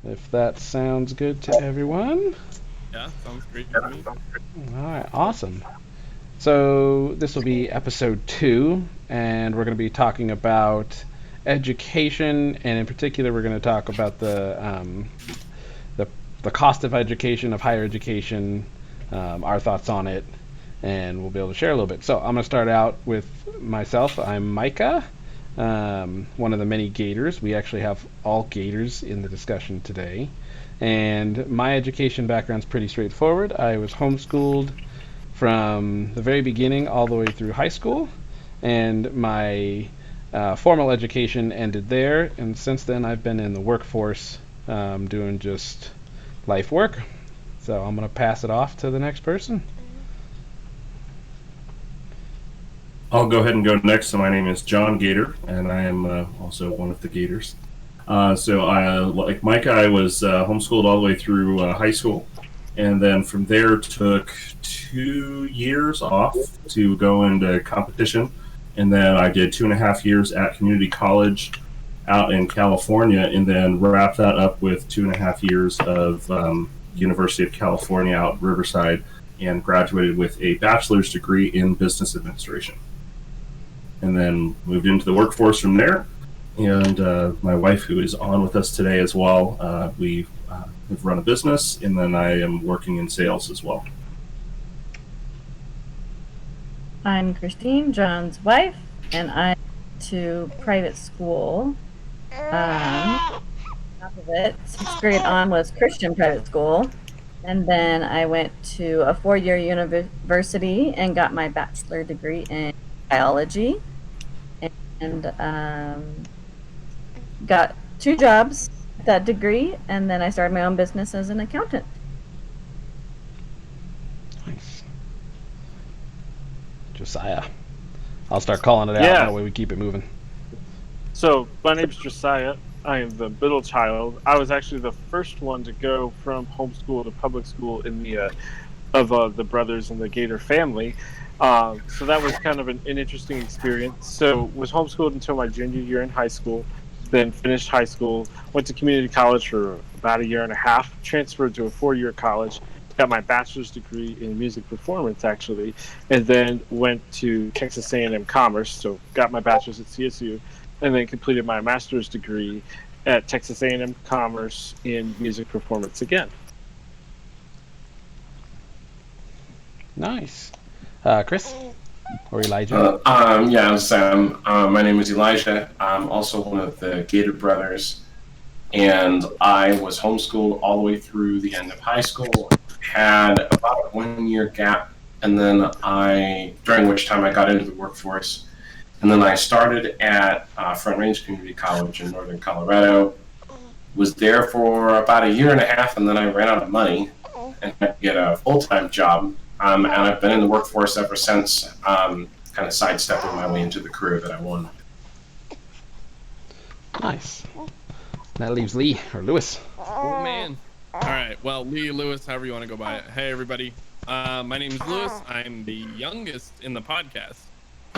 if that sounds good to everyone. Yeah, sounds great to me. All right, awesome. So this will be episode 2, and we're going to be talking about education, and in particular, we're going to talk about the the cost of education, of higher education, our thoughts on it, and we'll be able to share a little bit. So I'm going to start out with myself. I'm Micah, one of the many Gators. We actually have all Gators in the discussion today. And my education background is pretty straightforward. I was homeschooled from the very beginning all the way through high school, and my formal education ended there. And since then, I've been in the workforce doing just life work. So I'm going to pass it off to the next person. I'll go ahead and go next. So my name is John Gaiter, and I am also one of the Gators. Like Micah, I was homeschooled all the way through high school, and then from there took 2 years off to go into competition, and then I did 2.5 years at community college out in California, and then wrapped that up with 2.5 years of University of California out in Riverside, and graduated with a bachelor's degree in business administration. And then moved into the workforce from there. And my wife, who is on with us today as well, we have run a business, and then I am working in sales as well. I'm Christine, John's wife, and I went to private school. Half of it, 6th grade on, was Christian private school. And then I went to a 4-year university and got my bachelor degree in biology. And got 2 jobs with that degree, and then I started my own business as an accountant. Nice. Josiah. I'll start calling it out. Yeah. That way we keep it moving. So my name's Josiah. I am the middle child. I was actually the first one to go from homeschool to public school in the of the brothers in the Gaiter family. So that was kind of an interesting experience. So was homeschooled until my junior year in high school, then finished high school, went to community college for about a year and a half, transferred to a 4-year college, got my bachelor's degree in music performance actually, and then went to Texas A&M Commerce, so got my bachelor's at CSU, and then completed my master's degree at Texas A&M Commerce in music performance again. Nice. Chris? Or Elijah? Yeah, Sam. My name is Elijah. I'm also one of the Gaiter brothers, and I was homeschooled all the way through the end of high school. Had about a 1-year gap, and then during which time I got into the workforce, and then I started at Front Range Community College in northern Colorado. Was there for about a year and a half, and then I ran out of money and had to get a full-time job. And I've been in the workforce ever since, kind of sidestepping my way into the career that I wanted. Nice. That leaves Lee, or Lewis. Oh, man. All right. Well, Lee, Lewis, however you want to go by it. Hey, everybody. My name is Lewis. I'm the youngest in the podcast.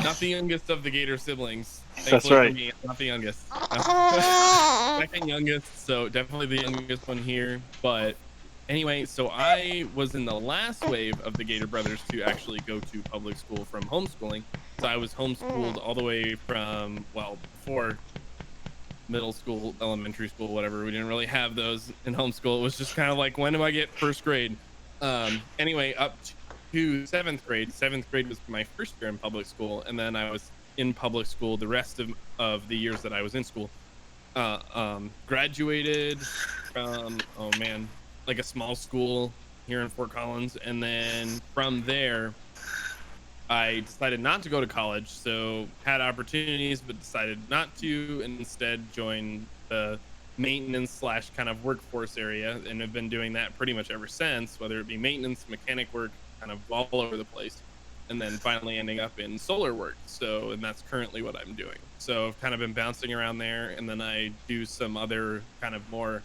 Not the youngest of the Gator siblings. That's right. Me, not the youngest. Second youngest, so definitely the youngest one here. But anyway, so I was in the last wave of the Gator brothers to actually go to public school from homeschooling. So I was homeschooled all the way from, well, before middle school, elementary school, whatever. We didn't really have those in homeschool. It was just kind of like, when do I get first grade? Anyway, up to 7th grade. 7th grade was my first year in public school, and then I was in public school the rest of the years that I was in school. Graduated from, like a small school here in Fort Collins, and then from there I decided not to go to college, so had opportunities but decided not to, and instead joined the maintenance slash kind of workforce area, and have been doing that pretty much ever since, whether it be maintenance, mechanic work, kind of all over the place, and then finally ending up in solar work. So, and that's currently what I'm doing. So I've kind of been bouncing around there, and then I do some other kind of more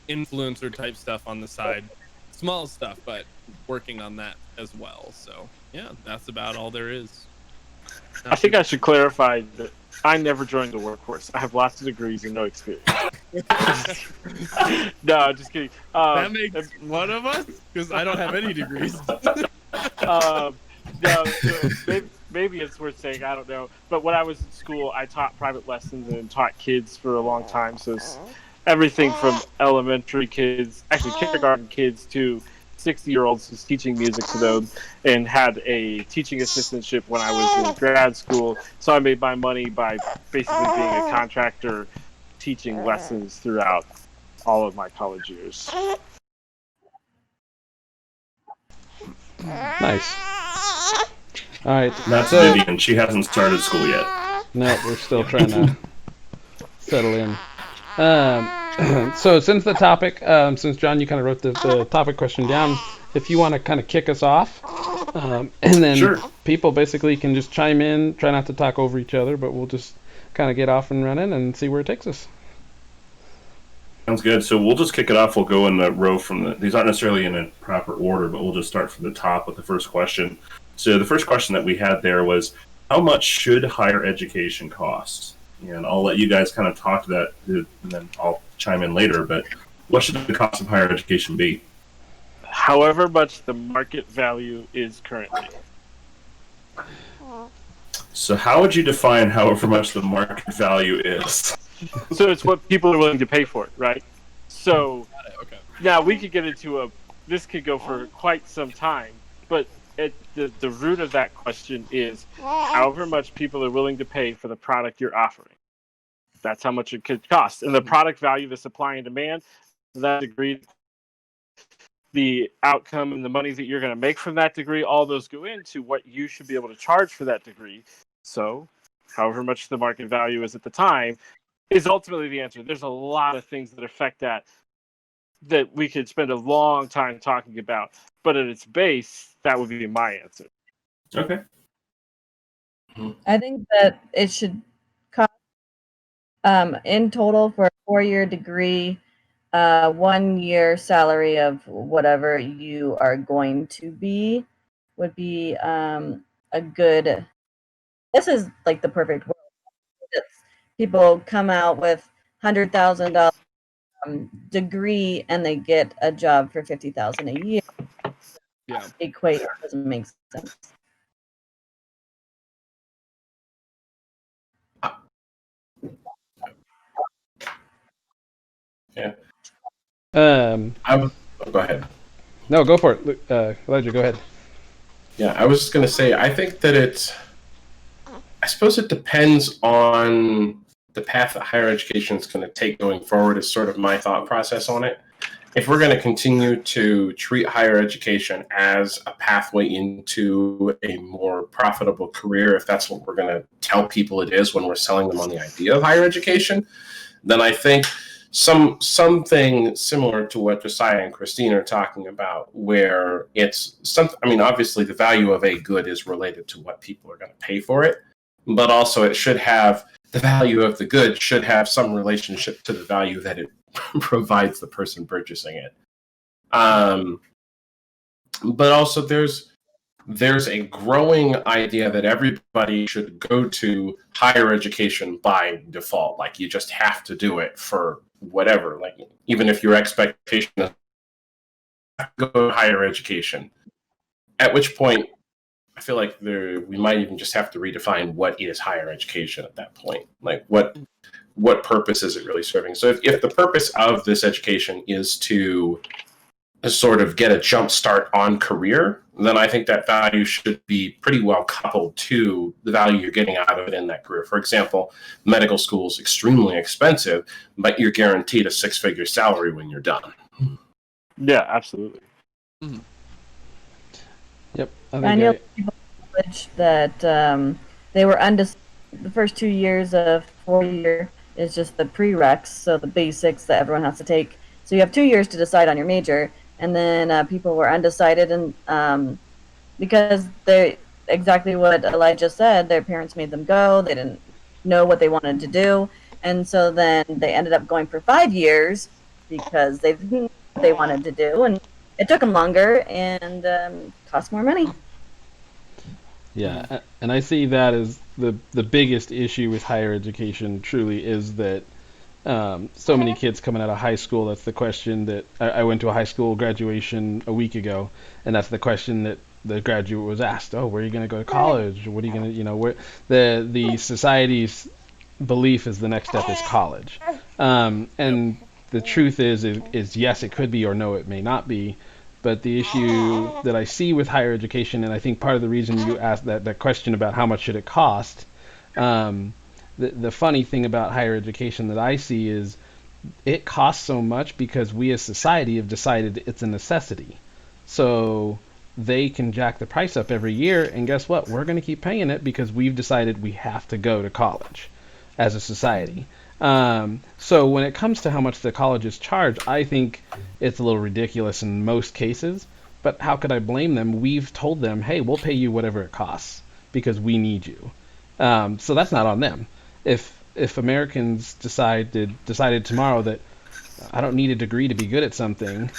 influencer type stuff on the side, small stuff, but working on that as well. So yeah, that's about all there is. I think I should clarify that I never joined the workforce. I have lots of degrees and no experience. No, just kidding. That makes one of us because I don't have any degrees. No, so maybe it's worth saying. I don't know. But when I was in school, I taught private lessons and taught kids for a long time. So it's everything from elementary kids, actually kindergarten kids, to 60-year-olds who's teaching music to them, and had a teaching assistantship when I was in grad school. So I made my money by basically being a contractor, teaching lessons throughout all of my college years. Nice. All right. That's So, Vivian. She hasn't started school yet. no, we're still trying to settle in. So since the topic, since John, you kind of wrote the topic question down, if you want to kind of kick us off, and then Sure. people basically can just chime in, try not to talk over each other, but we'll just kind of get off and running and see where it takes us. Sounds good. So we'll just kick it off. We'll go in the row from these aren't necessarily in a proper order, but we'll just start from the top with the first question. So the first question that we had there was, how much should higher education cost? And I'll let you guys kind of talk to that, and then I'll chime in later. But what should the cost of higher education be? However much the market value is currently. So how would you define however much the market value is? So it's what people are willing to pay for it, right? So Okay. now we could get into this could go for quite some time, but the root of that question is however much people are willing to pay for the product you're offering. That's how much it could cost. And the product value, the supply and demand, that degree, the outcome and the money that you're going to make from that degree, all those go into what you should be able to charge for that degree. So however much the market value is at the time is ultimately the answer. There's a lot of things that affect that we could spend a long time talking about, but at its base, that would be my answer. Okay. I think that it should cost in total for a 4-year degree, 1 year salary of whatever you are going to be would be a good. This is like the perfect world. People come out with $100,000 degree and they get a job for $50,000 a year. Yeah. Equate doesn't make sense. Yeah. Um, Go ahead. no, go for it. Elijah, go ahead. Yeah, I was just going to say, I think that I suppose it depends on the path that higher education is going to take going forward, is sort of my thought process on it. If we're going to continue to treat higher education as a pathway into a more profitable career, if that's what we're going to tell people it is when we're selling them on the idea of higher education, then I think something similar to what Josiah and Christine are talking about, where it's obviously the value of a good is related to what people are going to pay for it, but also it should have the value of the good should have some relationship to the value that it provides the person purchasing it. But also there's a growing idea that everybody should go to higher education by default. Like you just have to do it for whatever. Like even if your expectation is to go to higher education, at which point I feel like we might even just have to redefine what is higher education at that point. Like what purpose is it really serving? So if the purpose of this education is to sort of get a jump start on career, then I think that value should be pretty well coupled to the value you're getting out of it in that career. For example, medical school is extremely expensive, but you're guaranteed a 6-figure salary when you're done. Yeah, absolutely. Yep. I know people in college that they were undecided. The first 2 years of 4-year is just the prereqs, so the basics that everyone has to take. So you have 2 years to decide on your major, and then people were undecided, and because they exactly what Elijah said, their parents made them go. They didn't know what they wanted to do, and so then they ended up going for 5 years because they didn't know what they wanted to do, and it took them longer and cost more money. Yeah, and I see that as the biggest issue with higher education. Truly, is that so many kids coming out of high school. That's the question that I went to a high school graduation a week ago, and that's the question that the graduate was asked. Oh, where are you going to go to college? What are you going to, where the society's belief is the next step is college, Yep. and the truth is yes, it could be, or no, it may not be. But the issue that I see with higher education, and I think part of the reason you asked that question about how much should it cost, um, the funny thing about higher education that I see is it costs so much because we as society have decided it's a necessity. So they can jack the price up every year, and guess what? We're going to keep paying it because we've decided we have to go to college as a society. So when it comes to how much the colleges charge, I think it's a little ridiculous in most cases. But how could I blame them? We've told them, hey, we'll pay you whatever it costs because we need you. So that's not on them. If Americans decided tomorrow that I don't need a degree to be good at something,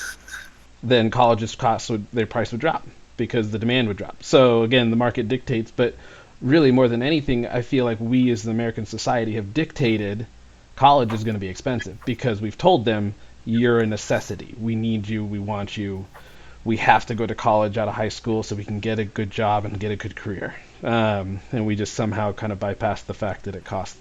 then colleges costs would their price would drop because the demand would drop. So again, the market dictates, but really more than anything, I feel like we as the American society have dictated college is going to be expensive because we've told them you're a necessity. We need you. We want you. We have to go to college out of high school so we can get a good job and get a good career. And we just somehow kind of bypass the fact that it costs,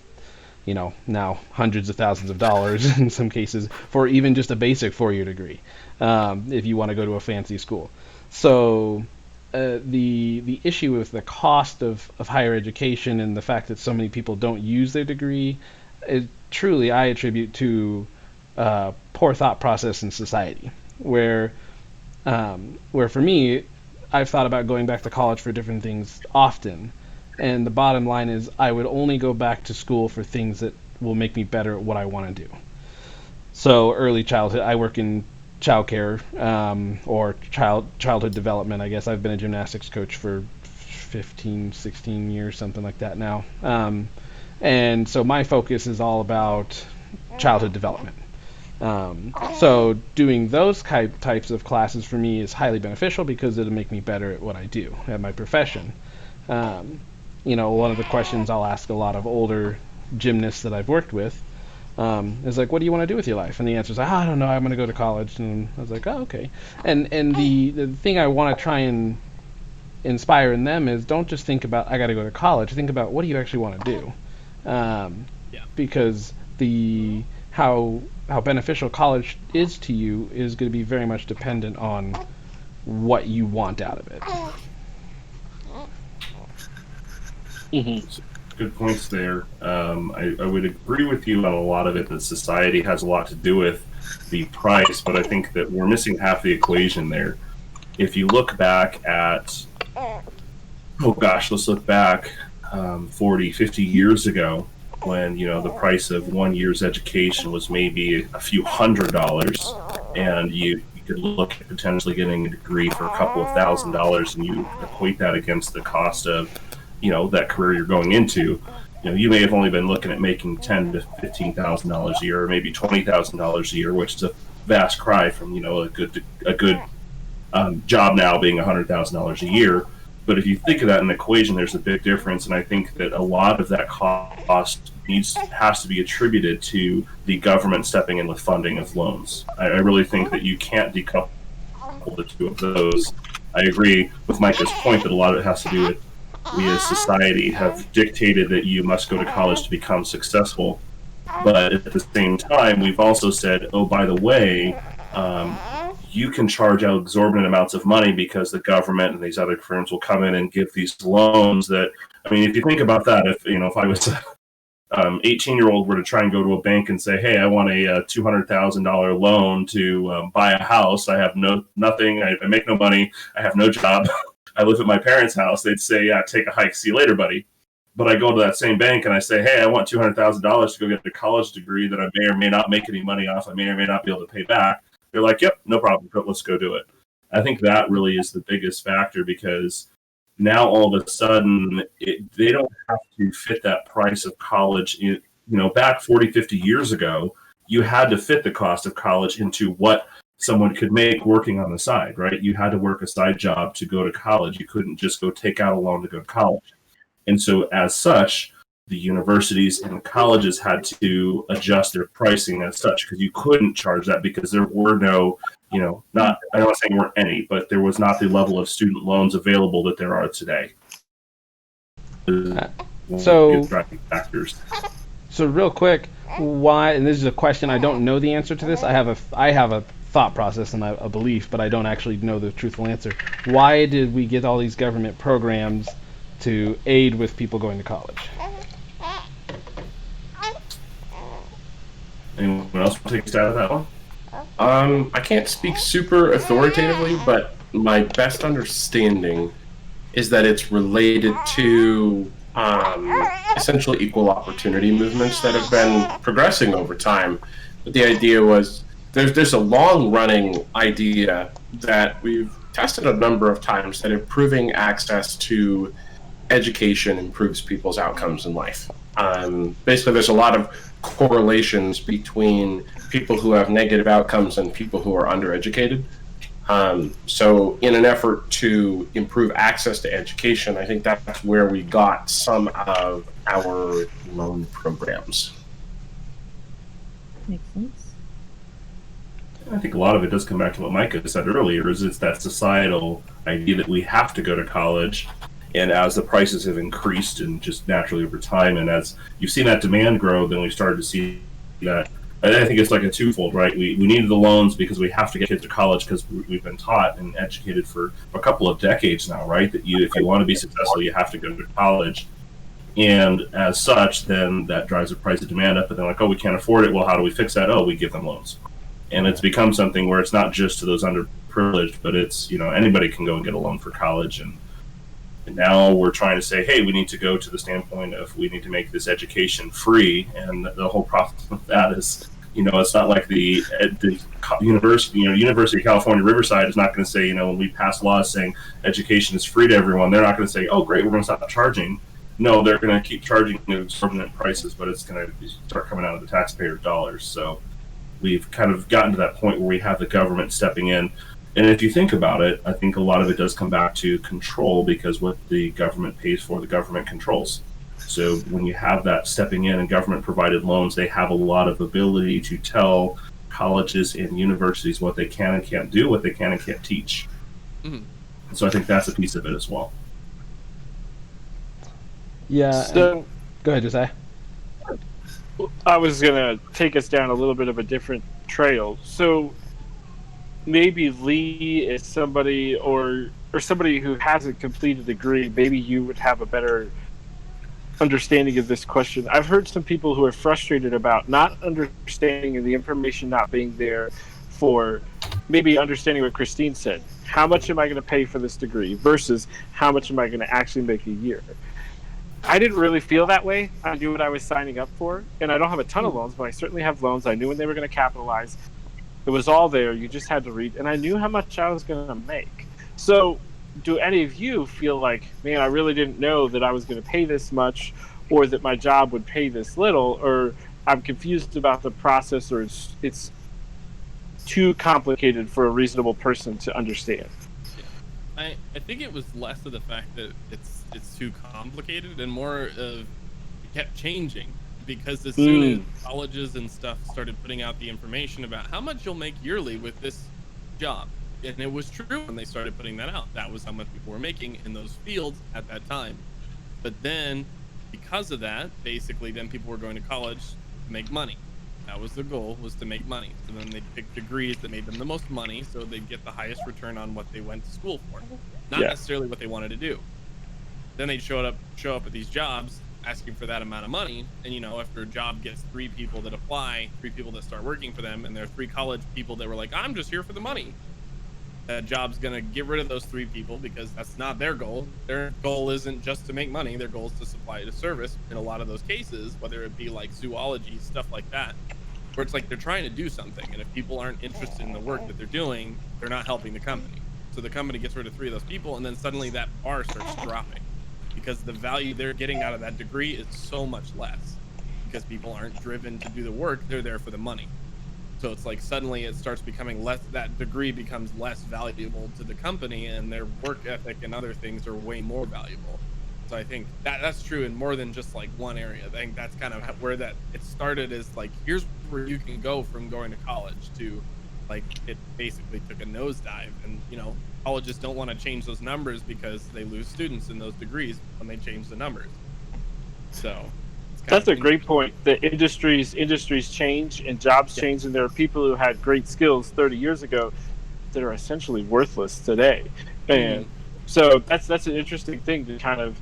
now hundreds of thousands of dollars in some cases for even just a basic 4-year degree, if you want to go to a fancy school. So the issue with the cost of higher education and the fact that so many people don't use their degree is truly I attribute to poor thought process in society, where for me, I've thought about going back to college for different things often, and the bottom line is I would only go back to school for things that will make me better at what I want to do. So early childhood, I work in childcare, or childhood development. I guess I've been a gymnastics coach for 15, 16 years, something like that now. And so my focus is all about childhood development. So doing those types of classes for me is highly beneficial because it'll make me better at what I do, at my profession. Um, one of the questions I'll ask a lot of older gymnasts that I've worked with is like, what do you want to do with your life? And the answer is, I don't know, I'm going to go to college. And I was like, oh, okay. And the thing I want to try and inspire in them is don't just think about, I got to go to college. Think about what do you actually want to do? Yeah. Because how beneficial college is to you is going to be very much dependent on what you want out of it. Good points there. I would agree with you on a lot of it, that society has a lot to do with the price, but I think that we're missing half the equation there. If you look back at, let's look back 40, 50 years ago, when the price of 1 year's education was maybe a few $100s, and you could look at potentially getting a degree for a couple of $1,000s, and you equate that against the cost of that career you're going into. You may have only been looking at making $10,000 to $15,000 a year, or maybe $20,000 a year, which is a vast cry from a good job now being $100,000 a year. But if you think of that in the equation, there's a big difference, and I think that a lot of that cost has to be attributed to the government stepping in with funding of loans. I really think that you can't decouple the two of those. I agree with Micah's point that a lot of it has to do with we as society have dictated that you must go to college to become successful. But at the same time, we've also said, oh, by the way, you can charge out exorbitant amounts of money because the government and these other firms will come in and give these loans that, if you think about that, if I was 18-year-old were to try and go to a bank and say, hey, I want a $200,000 loan to buy a house. I have nothing. I make no money. I have no job. I live at my parents' house. They'd say, yeah, take a hike. See you later, buddy. But I go to that same bank and I say, hey, I want $200,000 to go get a college degree that I may or may not make any money off. I may or may not be able to pay back. They're like, yep, no problem. Let's go do it. I think that really is the biggest factor, because now all of a sudden they don't have to fit that price of college. Back 40, 50 years ago, you had to fit the cost of college into what someone could make working on the side, right? You had to work a side job to go to college. You couldn't just go take out a loan to go to college. And so as such, the universities and the colleges had to adjust their pricing as such, because you couldn't charge that because there were no, not, I don't want to say there weren't any, but there was not the level of student loans available that there are today. So, factors. So real quick, why? And this is a question, I don't know the answer to this. I have a thought process and a belief, but I don't actually know the truthful answer. Why did we get all these government programs to aid with people going to college? Anyone else want to take a stab at that one? I can't speak super authoritatively, but my best understanding is that it's related to essentially equal opportunity movements that have been progressing over time. But the idea was there's a long-running idea that we've tested a number of times that improving access to education improves people's outcomes in life. Basically, there's a lot of correlations between people who have negative outcomes and people who are undereducated. So in an effort to improve access to education, I think that's where we got some of our loan programs. Makes sense. I think a lot of it does come back to what Micah said earlier, is it's that societal idea that we have to go to college. And as the prices have increased and just naturally over time, and as you've seen that demand grow, then we started to see that. I think it's like a twofold, right? We needed the loans because we have to get kids to college because we've been taught and educated for a couple of decades now, right? That if you want to be successful, you have to go to college. And as such, then that drives the price of demand up. And they're like, oh, we can't afford it. Well, how do we fix that? Oh, we give them loans. And it's become something where it's not just to those underprivileged, but it's, anybody can go and get a loan for college. And now we're trying to say, hey, we need to go to the standpoint of we need to make this education free. And the whole problem with that is, it's not like the university, University of California, Riverside is not going to say, when we pass laws saying education is free to everyone, they're not going to say, oh, great, we're going to stop charging. No, they're going to keep charging exorbitant prices, but it's going to start coming out of the taxpayer dollars. So we've kind of gotten to that point where we have the government stepping in. And if you think about it, I think a lot of it does come back to control, because what the government pays for, the government controls. So when you have that stepping in and government provided loans, they have a lot of ability to tell colleges and universities what they can and can't do, what they can and can't teach. Mm-hmm. So I think that's a piece of it as well. Yeah. So, go ahead, Josiah. I was going to take us down a little bit of a different trail. So maybe Lee is somebody or somebody who hasn't completed a degree, maybe you would have a better understanding of this question. I've heard some people who are frustrated about not understanding and the information not being there for maybe understanding what Christine said. How much am I going to pay for this degree versus how much am I going to actually make a year? I didn't really feel that way. I knew what I was signing up for, and I don't have a ton of loans, but I certainly have loans. I knew when they were going to capitalize. It was all there. You just had to read, and I knew how much I was going to make. So do any of you feel like, man, I really didn't know that I was going to pay this much, or that my job would pay this little, or I'm confused about the process, or it's too complicated for a reasonable person to understand? I think it was less of the fact that it's too complicated and more of it kept changing, because as soon as colleges and stuff started putting out the information about how much you'll make yearly with this job, and it was true when they started putting that out, that was how much people were making in those fields at that time. But then because of that, basically then people were going to college to make money. That was the goal, was to make money. So then they'd pick degrees that made them the most money, so they'd get the highest return on what they went to school for, not necessarily what they wanted to do. Then they'd show up at these jobs asking for that amount of money, and after a job gets 3 people that apply, 3 people that start working for them, and there are 3 college people that were like, I'm just here for the money. That job's gonna get rid of those 3 people because that's not their goal. Their goal isn't just to make money. Their goal is to supply a service in a lot of those cases, whether it be like zoology, stuff like that, where it's like they're trying to do something, and if people aren't interested in the work that they're doing, they're not helping the company. So the company gets rid of 3 of those people, and then suddenly that bar starts dropping because the value they're getting out of that degree is so much less, because people aren't driven to do the work, they're there for the money. So it's like suddenly it starts becoming less, that degree becomes less valuable to the company, and their work ethic and other things are way more valuable. So I think that's true in more than just like one area. I think that's kind of where that it started, is like, here's where you can go from going to college to, like, it basically took a nosedive. And colleges don't want to change those numbers because they lose students in those degrees when they change the numbers. So that's a great point. The industries change and jobs change, and there are people who had great skills 30 years ago that are essentially worthless today. And so that's an interesting thing to kind of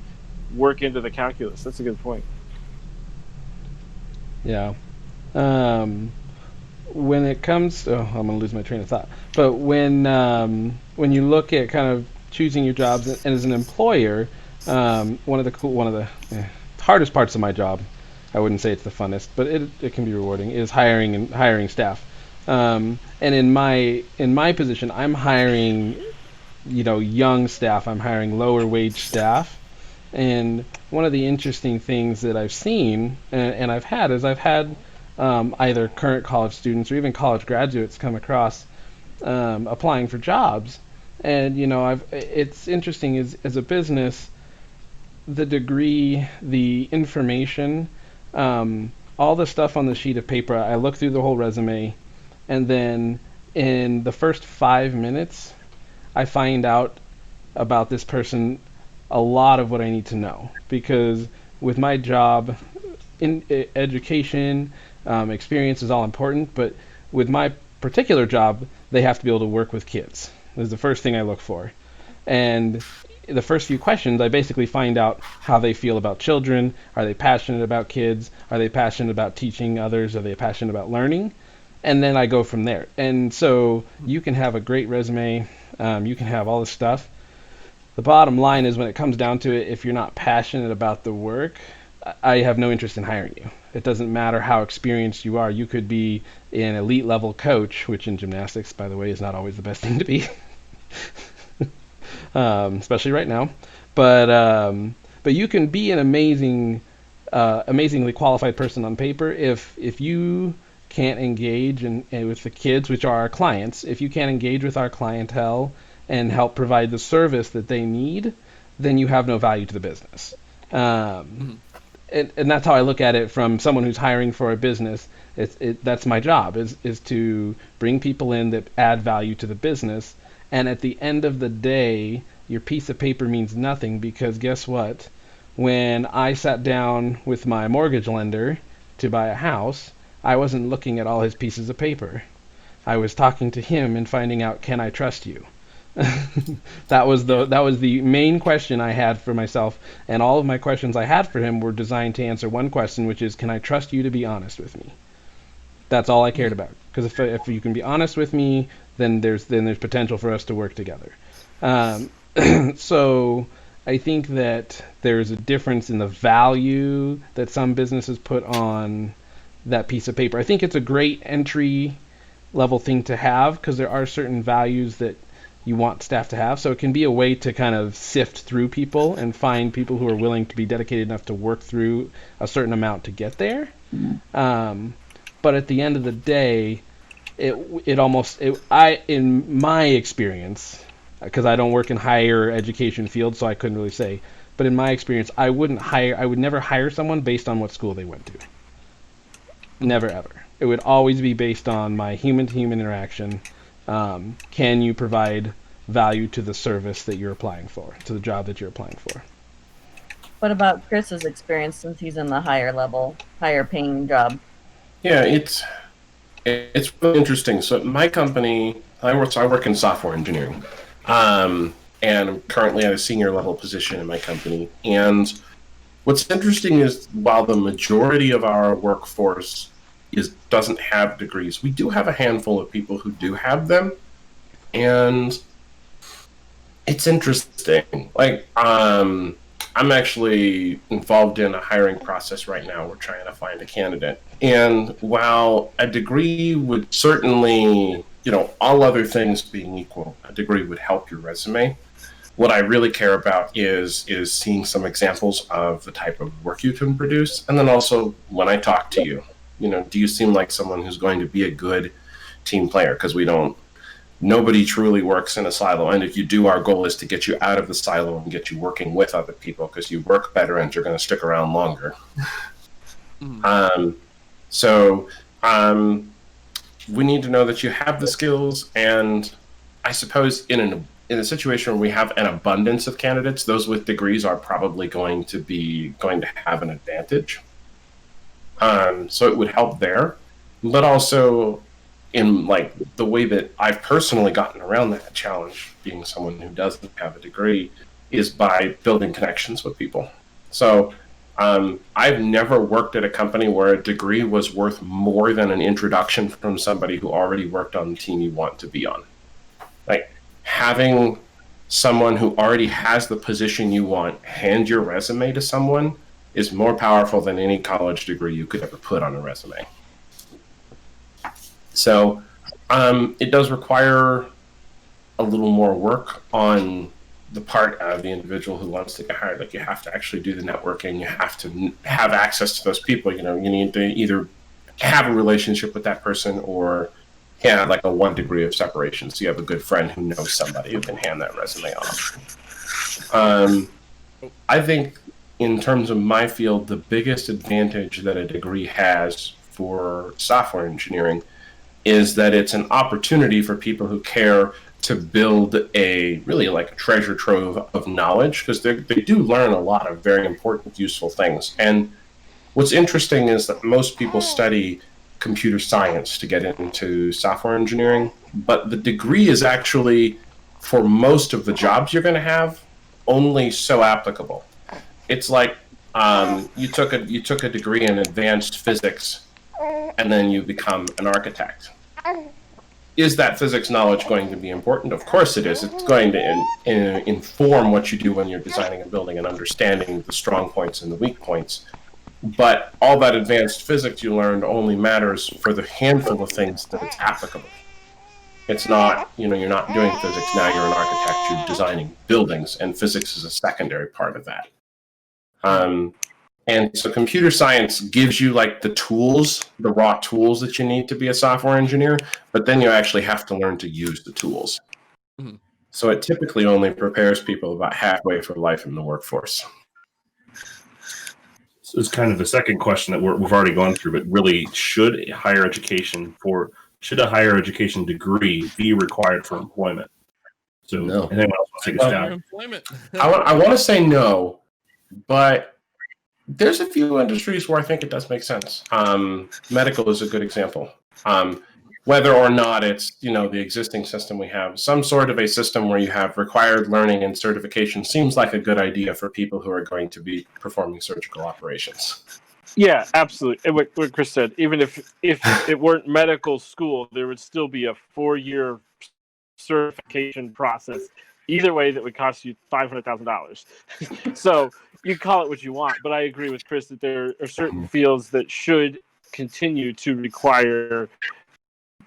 work into the calculus. That's a good point. Yeah. When it comes to, I'm going to lose my train of thought. But when you look at kind of choosing your jobs, and as an employer, one of the hardest parts of my job, I wouldn't say it's the funnest, but it can be rewarding, is hiring staff. And in my position, I'm hiring young staff. I'm hiring lower wage staff. And one of the interesting things that I've seen and I've had either current college students or even college graduates come across applying for jobs. And it's interesting, as a business, the degree, the information, all the stuff on the sheet of paper, I look through the whole resume, and then in the first 5 minutes, I find out about this person a lot of what I need to know. Because with my job, in education, experience is all important, but with my particular job, they have to be able to work with kids. That's the first thing I look for. And the first few questions, I basically find out how they feel about children. Are they passionate about kids? Are they passionate about teaching others? Are they passionate about learning? And then I go from there. And so you can have a great resume. You can have all this stuff. The bottom line is, when it comes down to it, if you're not passionate about the work, I have no interest in hiring you. It doesn't matter how experienced you are. You could be an elite level coach, which in gymnastics, by the way, is not always the best thing to be, especially right now. But you can be an amazingly qualified person on paper if you can't engage with the kids, which are our clients. If you can't engage with our clientele and help provide the service that they need, then you have no value to the business. And that's how I look at it from someone who's hiring for a business. That's my job, is to bring people in that add value to the business. And at the end of the day, your piece of paper means nothing, because guess what? When I sat down with my mortgage lender to buy a house, I wasn't looking at all his pieces of paper. I was talking to him and finding out, can I trust you? That was the main question I had for myself, and all of my questions I had for him were designed to answer one question, which is, can I trust you to be honest with me? That's all I cared about, because if you can be honest with me, then there's potential for us to work together. So I think that there's a difference in the value that some businesses put on that piece of paper. I think it's a great entry level thing to have, because there are certain values that you want staff to have. So it can be a way to kind of sift through people and find people who are willing to be dedicated enough to work through a certain amount to get there. But at the end of the day, in my experience, because I don't work in higher education field, so I couldn't really say, but in my experience, I would never hire someone based on what school they went to. Never ever. It would always be based on my human-to-human interaction. Can you provide value to the service that you're applying for, to the job that you're applying for? What about Chris's experience, since he's in the higher paying job? Yeah, it's really interesting. So my company, I work in software engineering, and I'm currently at a senior level position in my company. And what's interesting is, while the majority of our workforce doesn't have degrees, we do have a handful of people who do have them, and it's interesting. Like, I'm actually involved in a hiring process right now. We're trying to find a candidate, and while a degree would certainly, all other things being equal, a degree would help your resume. What I really care about is seeing some examples of the type of work you can produce, and then also when I talk to you, do you seem like someone who's going to be a good team player because nobody truly works in a silo. And if you do, our goal is to get you out of the silo and get you working with other people because you work better and you're going to stick around longer. So we need to know that you have the skills, and I suppose in a situation where we have an abundance of candidates, those with degrees are probably going to have an advantage. So it would help there, but also in like the way that I've personally gotten around that challenge, being someone who doesn't have a degree, is by building connections with people. So I've never worked at a company where a degree was worth more than an introduction from somebody who already worked on the team you want to be on. Like having someone who already has the position you want hand your resume to someone is more powerful than any college degree you could ever put on a resume. So it does require a little more work on the part of the individual who wants to get hired. Like you have to actually do the networking. You have to have access to those people. You need to either have a relationship with that person or like a 1 degree of separation. So you have a good friend who knows somebody who can hand that resume off. I think in terms of my field, the biggest advantage that a degree has for software engineering is that it's an opportunity for people who care to build a really like a treasure trove of knowledge, because they do learn a lot of very important, useful things. And what's interesting is that most people study computer science to get into software engineering, but the degree is actually, for most of the jobs you're going to have, only so applicable. It's like you took a degree in advanced physics and then you become an architect. Is that physics knowledge going to be important? Of course it is. It's going to inform what you do when you're designing a building and understanding the strong points and the weak points. But all that advanced physics you learned only matters for the handful of things that it's applicable. It's not, you're not doing physics now, you're an architect, you're designing buildings, and physics is a secondary part of that. And so computer science gives you like the tools, the raw tools that you need to be a software engineer, but then you actually have to learn to use the tools. Mm-hmm. So it typically only prepares people about halfway for life in the workforce. So it's kind of the second question that we've already gone through, but really, should a higher education degree be required for employment? So no. Anyone else want to take a stab? I want to say no, but there's a few industries where I think it does make sense. Medical is a good example. Whether or not it's, the existing system we have, some sort of a system where you have required learning and certification seems like a good idea for people who are going to be performing surgical operations. Yeah, absolutely. And what Chris said, even if it weren't medical school, there would still be a 4-year certification process. Either way, that would cost you $500,000. So you call it what you want, but I agree with Chris that there are certain fields that should continue to require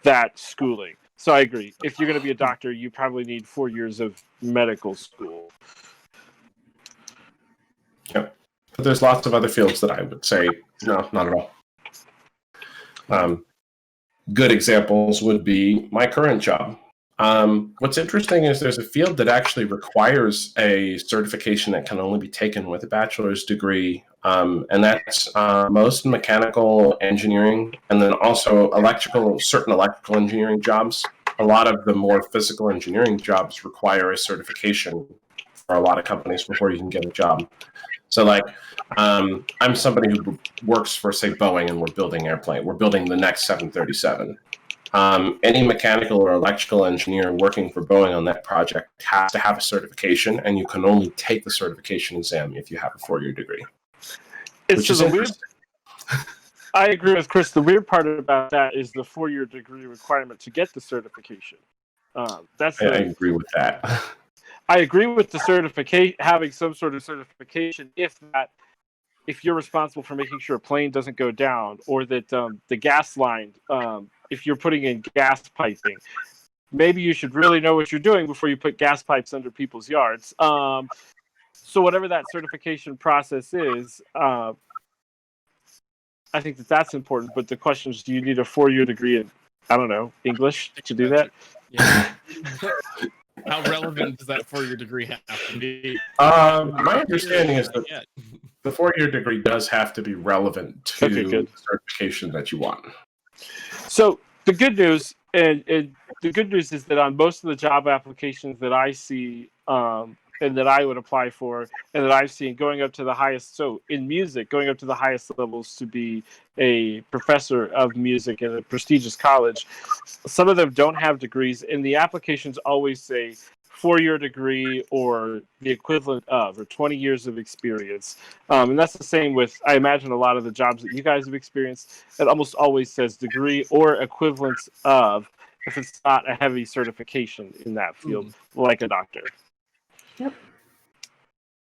that schooling. So I agree. If you're going to be a doctor, you probably need 4 years of medical school. Yep. But there's lots of other fields that I would say, no, not at all. Good examples would be my current job. What's interesting is there's a field that actually requires a certification that can only be taken with a bachelor's degree, and that's most mechanical engineering, and then also certain electrical engineering jobs. A lot of the more physical engineering jobs require a certification for a lot of companies before you can get a job. So I'm somebody who works for, say, Boeing, and we're building the next 737. Any mechanical or electrical engineer working for Boeing on that project has to have a certification, and you can only take the certification exam if you have a 4-year degree. Which is interesting. I agree with Chris. The weird part about that is the 4-year degree requirement to get the certification. I agree with that. I agree with the certification, having some sort of certification, if you're responsible for making sure a plane doesn't go down, or that the gas line, if you're putting in gas piping, maybe you should really know what you're doing before you put gas pipes under people's yards. So whatever that certification process is, I think that's important. But the question is, do you need a 4-year degree I don't know, English to do that? Yeah. How relevant does that 4-year degree have to be? My understanding is that Yeah. the 4-year degree does have to be relevant to Okay, good. the certification that you want. So the good news, and the good news is that on most of the job applications that I see, and that I would apply for, and that I've seen going up to the highest, so in music, going up to the highest levels to be a professor of music in a prestigious college, some of them don't have degrees, and the applications always say 4-year degree or the equivalent of, or 20 years of experience. And that's the same with, I imagine, a lot of the jobs that you guys have experienced. It almost always says degree or equivalence of, if it's not a heavy certification in that field, like a doctor. Yep.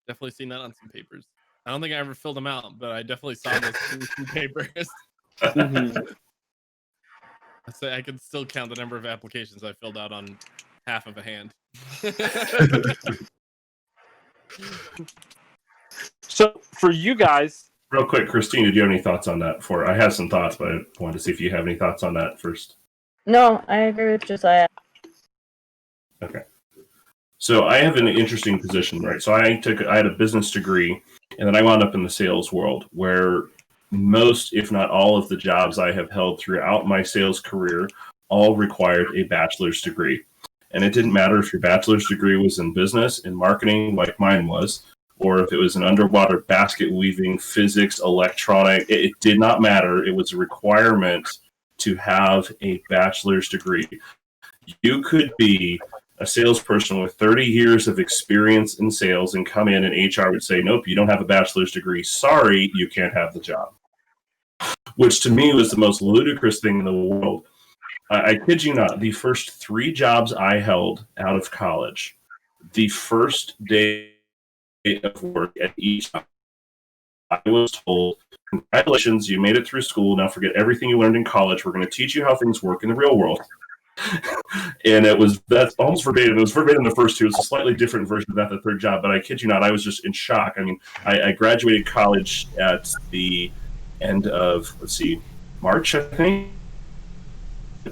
Definitely seen that on some papers. I don't think I ever filled them out, but I definitely saw those in some papers. I say I could still count the number of applications I filled out on half of a hand. So for you guys, Real quick, Christine, did you have any thoughts on that? I have some thoughts, but I wanted to see if you have any thoughts on that first. No, I agree with Josiah. Okay. So I have an interesting position, right? So I had a business degree, and then I wound up in the sales world, where most, if not all, of the jobs I have held throughout my sales career all required a bachelor's degree. And it didn't matter if your bachelor's degree was in business, in marketing, like mine was, or if it was in underwater basket weaving, physics, electronic. It did not matter. It was a requirement to have a bachelor's degree. You could be a salesperson with 30 years of experience in sales and come in and HR would say, nope, you don't have a bachelor's degree. Sorry, you can't have the job. Which to me was the most ludicrous thing in the world. I kid you not, the first 3 jobs I held out of college, the first day of work at each job, I was told, congratulations, you made it through school. Now forget everything you learned in college. We're going to teach you how things work in the real world. And that's almost verbatim. It was verbatim the first 2. It's a slightly different version of that, the third job. But I kid you not, I was just in shock. I mean, I graduated college at the end of, March, I think,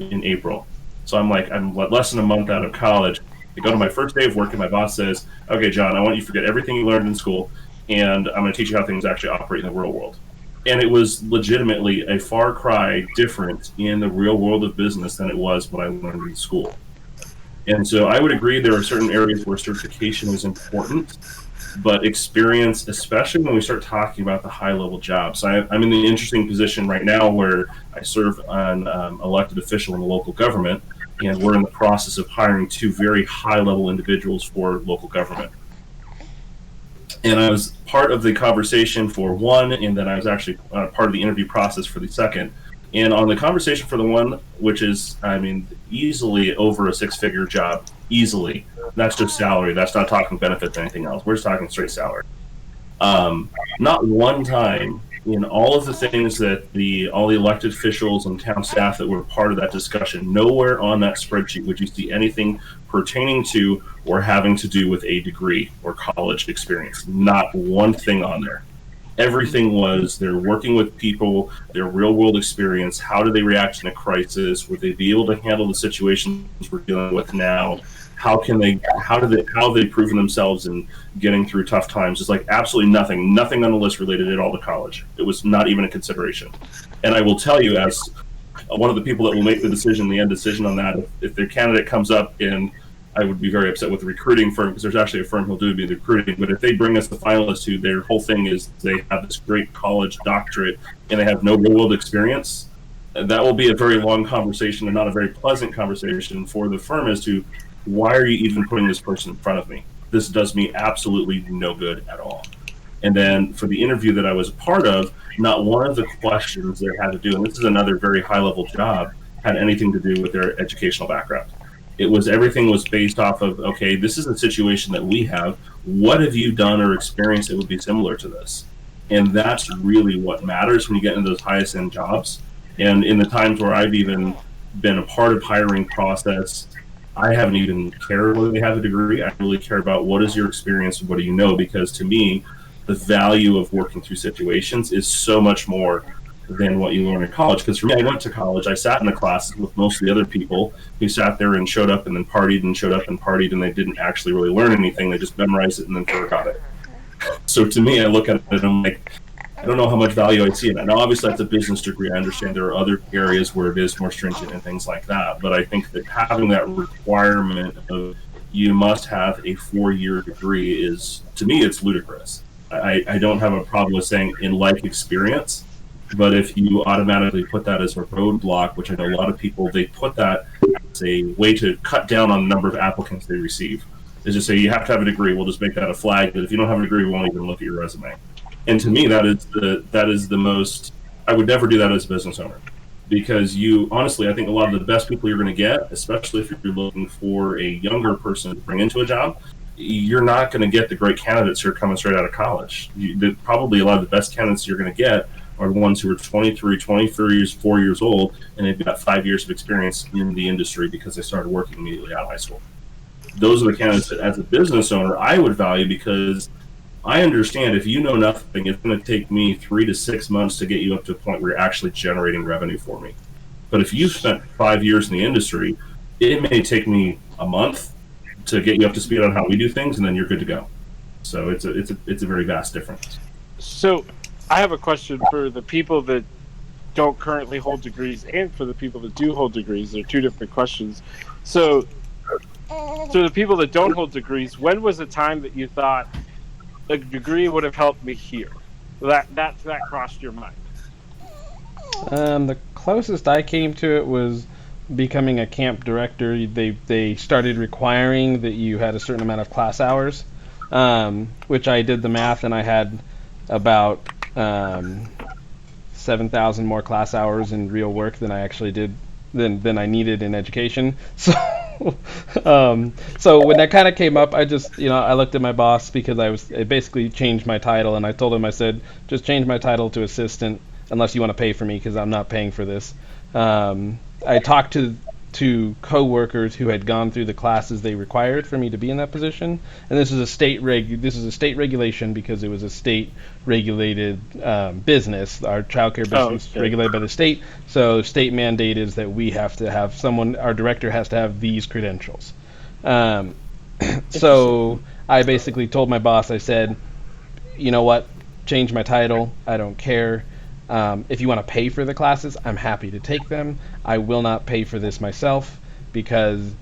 in April. So I'm less than a month out of college. I go to my first day of work, and my boss says, okay, John, I want you to forget everything you learned in school, and I'm going to teach you how things actually operate in the real world. And it was legitimately a far cry different in the real world of business than it was what I learned in school. And so I would agree there are certain areas where certification is important, but experience, especially when we start talking about the high-level jobs. I'm in the interesting position right now where I serve an elected official in the local government, and we're in the process of hiring 2 very high-level individuals for local government. And I was part of the conversation for one, and then I was actually part of the interview process for the second. And on the conversation for the one, which is, easily over a 6-figure job, easily. That's just salary. That's not talking benefits or anything else. We're just talking straight salary. Not one time in all of the things that all the elected officials and town staff that were part of that discussion, nowhere on that spreadsheet would you see anything pertaining to or having to do with a degree or college experience. Not one thing on there. Everything was they're working with people, their real world experience. How do they react in a crisis? Would they be able to handle the situations we're dealing with now? How have they proven themselves in getting through tough times? It's like absolutely nothing on the list related at all to college. It was not even a consideration. And I will tell you, as one of the people that will make the end decision on that, if their candidate comes up, and I would be very upset with the recruiting firm, because there's actually a firm who'll do the recruiting, but if they bring us the finalists who their whole thing is they have this great college doctorate and they have no real world experience, that will be a very long conversation and not a very pleasant conversation for the firm as to, why are you even putting this person in front of me? This does me absolutely no good at all. And then for the interview that I was a part of, not one of the questions they had to do, and this is another very high-level job, had anything to do with their educational background. Everything was based off of, okay, this is a situation that we have. What have you done or experienced that would be similar to this? And that's really what matters when you get into those highest end jobs. And in the times where I've even been a part of hiring process, I haven't even cared whether they have a degree. I really care about what is your experience and what do you know, because to me, the value of working through situations is so much more than what you learn in college. Because for me, I went to college, I sat in the class with most of the other people who sat there and showed up and then partied and showed up and partied, and they didn't actually really learn anything. They just memorized it and then forgot it. So to me, I look at it and I'm like, I don't know how much value I see in that. Now, obviously, that's a business degree. I understand there are other areas where it is more stringent and things like that. But I think that having that requirement of you must have a 4-year degree is, to me, it's ludicrous. I don't have a problem with saying in life experience, but if you automatically put that as a roadblock, which I know a lot of people, they put that as a way to cut down on the number of applicants they receive. Is just say you have to have a degree. We'll just make that a flag that if you don't have a degree, we won't even look at your resume. And to me, that is the most. I would never do that as a business owner, because you honestly, I think a lot of the best people you're going to get, especially if you're looking for a younger person to bring into a job, you're not going to get the great candidates who are coming straight out of college. Probably a lot of the best candidates you're going to get are the ones who are 23, 4 years old, and they've got 5 years of experience in the industry because they started working immediately out of high school. Those are the candidates that, as a business owner, I would value, because I understand if you know nothing, it's going to take me 3 to 6 months to get you up to a point where you're actually generating revenue for me. But if you've spent 5 years in the industry, it may take me a month to get you up to speed on how we do things, and then you're good to go. So it's a very vast difference. So I have a question for the people that don't currently hold degrees and for the people that do hold degrees. They're two different questions. So the people that don't hold degrees, when was the time that you thought a degree would have helped me here? That crossed your mind? The closest I came to it was becoming a camp director. They started requiring that you had a certain amount of class hours, which I did the math, and I had about 7,000 more class hours in real work than I actually did than I needed in education. So so when that kind of came up, I just, I looked at my boss, because it basically changed my title, and I told him, I said, just change my title to assistant unless you want to pay for me, because I'm not paying for this. I talked to co-workers who had gone through the classes they required for me to be in that position, and this is a state regulation, because it was a state regulated business. Our childcare business is regulated by the state, so state mandate is that we have to have someone, our director has to have these credentials. So I basically told my boss, I said, you know what, change my title, I don't care. If you want to pay for the classes, I'm happy to take them. I will not pay for this myself, because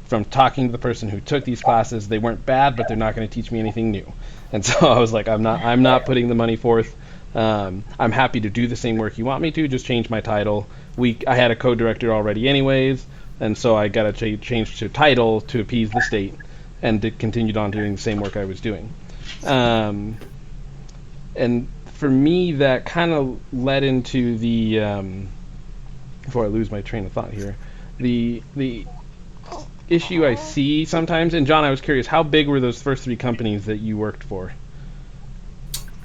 from talking to the person who took these classes, they weren't bad, but they're not going to teach me anything new. And so I was like, I'm not putting the money forth. I'm happy to do the same work you want me to, just change my title. I had a co-director already anyways, and so I got to change to title to appease the state, and continued on doing the same work I was doing. And for me, that kind of led into the before I lose my train of thought here, the issue I see sometimes. And John, I was curious, how big were those first 3 companies that you worked for?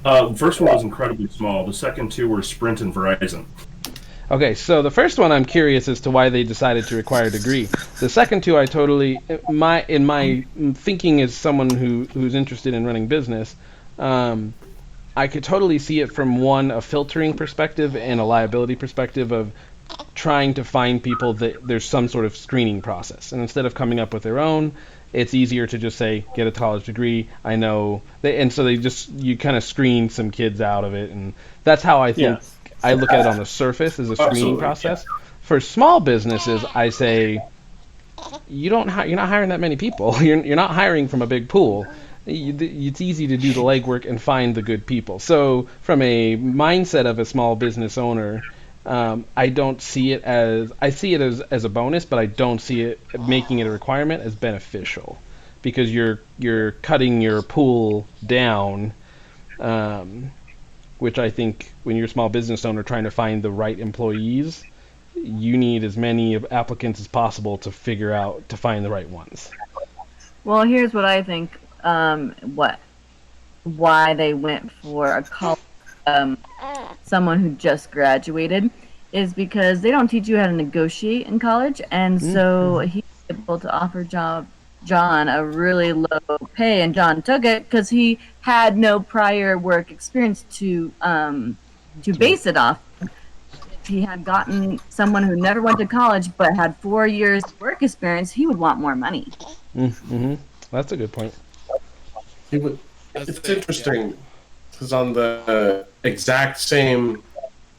The first one was incredibly small. The second 2 were Sprint and Verizon. Okay, so the first one, I'm curious as to why they decided to require a degree. The second 2, I totally, in my thinking as someone who's interested in running business, I could totally see it from a filtering perspective and a liability perspective of trying to find people that there's some sort of screening process. And instead of coming up with their own, it's easier to just say, get a college degree. I know. And so you kind of screen some kids out of it. And that's how I think I look at it on the surface as a screening process. Yeah. For small businesses, I say, you're not hiring that many people. You're not hiring from a big pool. It's easy to do the legwork and find the good people. So from a mindset of a small business owner, I don't see it as, I see it as a bonus, but I don't see it making it a requirement as beneficial, because you're cutting your pool down, which I think when you're a small business owner trying to find the right employees, you need as many applicants as possible to find the right ones. Well, here's what I think. Why they went for a college, someone who just graduated, is because they don't teach you how to negotiate in college, and so he's able to offer John a really low pay, and John took it because he had no prior work experience to base it off. he had gotten someone who never went to college but had 4 years work experience, he would want more money. Mm-hmm. That's a good point. It's interesting because on the exact same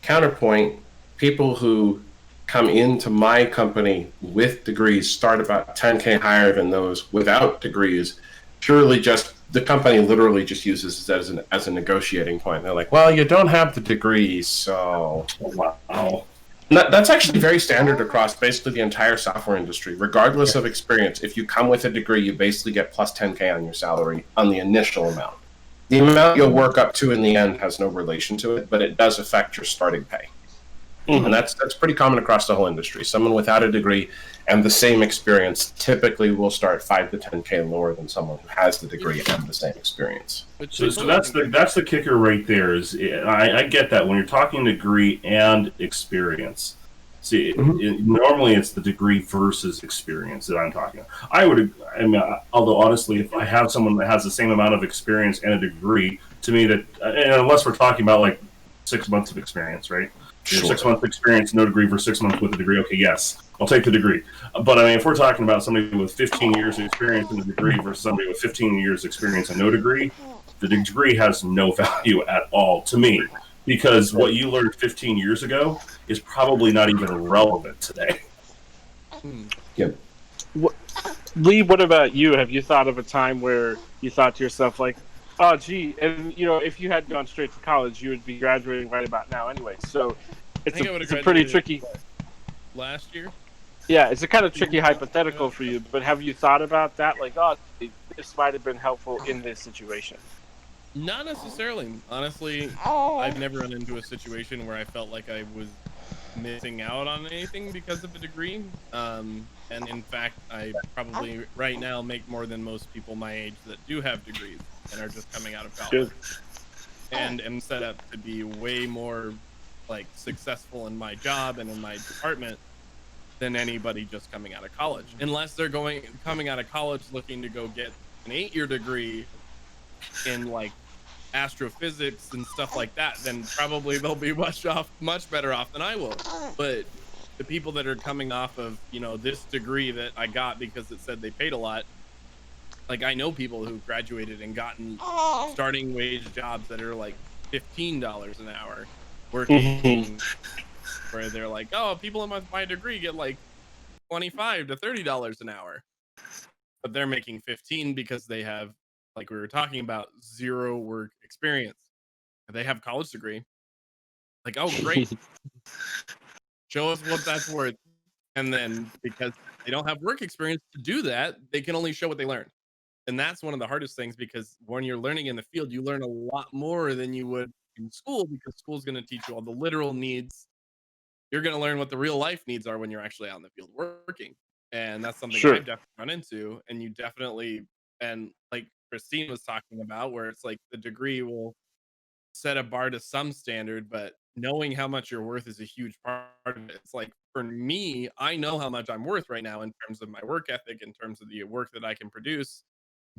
counterpoint, people who come into my company with degrees start about 10K higher than those without degrees, purely just the company literally just uses it as a negotiating point. They're like, well, you don't have the degree, so wow. That's actually very standard across basically the entire software industry, regardless of experience. If you come with a degree, you basically get plus 10K on your salary on the initial amount. The amount you'll work up to in the end has no relation to it, but it does affect your starting pay. And that's pretty common across the whole industry. Someone without a degree and the same experience typically will start 5 to 10K lower than someone who has the degree and the same experience. So that's the kicker right there. Is I get that when you're talking degree and experience. See, normally it's the degree versus experience that I'm talking about. Although honestly, if I have someone that has the same amount of experience and a degree, to me and unless we're talking about like 6 months of experience, right? Sure. 6 months experience, no degree for 6 months with a degree. Okay, yes, I'll take the degree. But I mean, if we're talking about somebody with 15 years of experience and a degree versus somebody with 15 years experience and no degree, the degree has no value at all to me, because what you learned 15 years ago is probably not even relevant today. Yep. Lee, what about you? Have you thought of a time where you thought to yourself, like, oh, gee, and if you had gone straight to college, you would be graduating right about now anyway. So it's a pretty tricky. Last year? Yeah, it's a kind of tricky hypothetical for you, but have you thought about that? Like, oh, this might have been helpful in this situation. Not necessarily. Honestly, I've never run into a situation where I felt like I was missing out on anything because of a degree. And in fact, I probably right now make more than most people my age that do have degrees and are just coming out of college. And am set up to be way more like successful in my job and in my department than anybody just coming out of college. Unless they're coming out of college looking to go get an 8-year degree in like astrophysics and stuff like that, then probably they'll be much better off than I will. But the people that are coming off of this degree that I got because it said they paid a lot, like I know people who graduated and gotten starting wage jobs that are like $15 an hour working where they're like, oh, people in my degree get like $25 to $30 an hour, but they're making 15 because they have, like we were talking about, 0 work experience. They have a college degree. Like, oh, great. Show us what that's worth. And then because they don't have work experience to do that, they can only show what they learned. And that's one of the hardest things, because when you're learning in the field, you learn a lot more than you would in school, because school's going to teach you all the literal needs. You're going to learn what the real life needs are when you're actually out in the field working. And that's something I've definitely run into. And you definitely, and like Christine was talking about, where it's like the degree will set a bar to some standard, but knowing how much you're worth is a huge part of it. It's like, for me, I know how much I'm worth right now in terms of my work ethic, in terms of the work that I can produce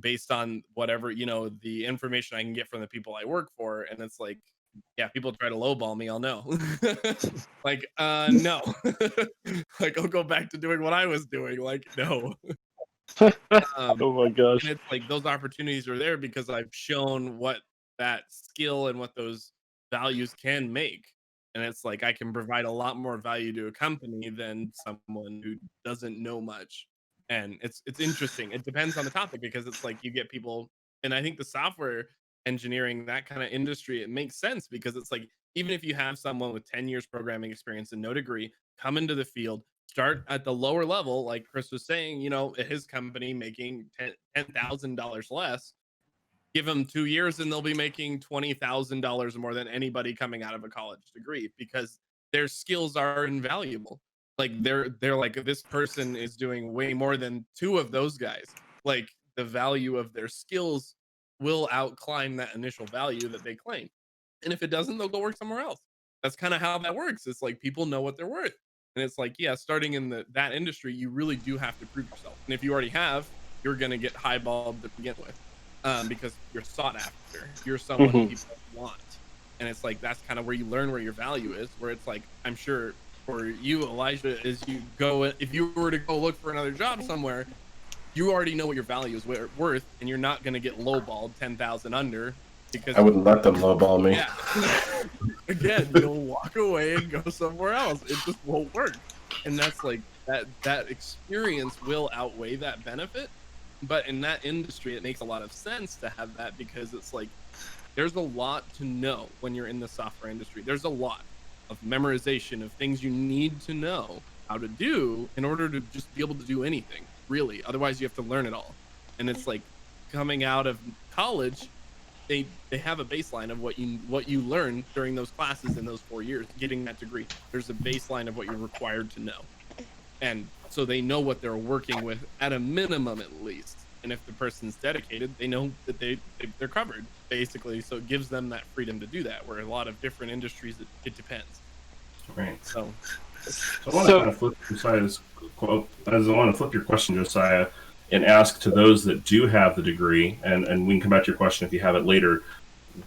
based on whatever, the information I can get from the people I work for. And it's like, yeah, people try to lowball me, I'll know. Like, no. Like, I'll go back to doing what I was doing. Like, no. Oh my gosh. And it's like those opportunities are there because I've shown what that skill and what those values can make. And it's like I can provide a lot more value to a company than someone who doesn't know much. And it's interesting. It depends on the topic, because it's like you get people, and I think the software engineering, that kind of industry, it makes sense, because it's like, even if you have someone with 10 years programming experience and no degree come into the field, start at the lower level, like Chris was saying, at his company making $10,000 less, give them 2 years and they'll be making $20,000 more than anybody coming out of a college degree, because their skills are invaluable. Like they're like, this person is doing way more than 2 of those guys. Like the value of their skills will outclimb that initial value that they claim. And if it doesn't, they'll go work somewhere else. That's kind of how that works. It's like people know what they're worth. And it's like, yeah, starting in that industry, you really do have to prove yourself. And if you already have, you're going to get highballed to begin with, because you're sought after. You're someone people want. And it's like that's kind of where you learn where your value is, where it's like, I'm sure for you, Elijah, is you go, if you were to go look for another job somewhere, you already know what your value is worth, and you're not going to get lowballed 10,000 under, because I wouldn't let them lowball me. yeah. Again, you'll walk away and go somewhere else. It just won't work. And that's like that experience will outweigh that benefit. But in that industry, it makes a lot of sense to have that, because it's like there's a lot to know when you're in the software industry. There's a lot of memorization of things you need to know how to do in order to just be able to do anything, really. Otherwise, you have to learn it all. And it's like coming out of college, they have a baseline of what you learn during those classes in those 4 years, getting that degree. There's a baseline of what you're required to know. And so they know what they're working with at a minimum, at least. And if the person's dedicated, they know that they're covered, basically. So it gives them that freedom to do that, where a lot of different industries, it depends. Right. So I want to kind of flip Josiah's quote. I want to flip your question, Josiah, and ask to those that do have the degree, and we can come back to your question if you have it later.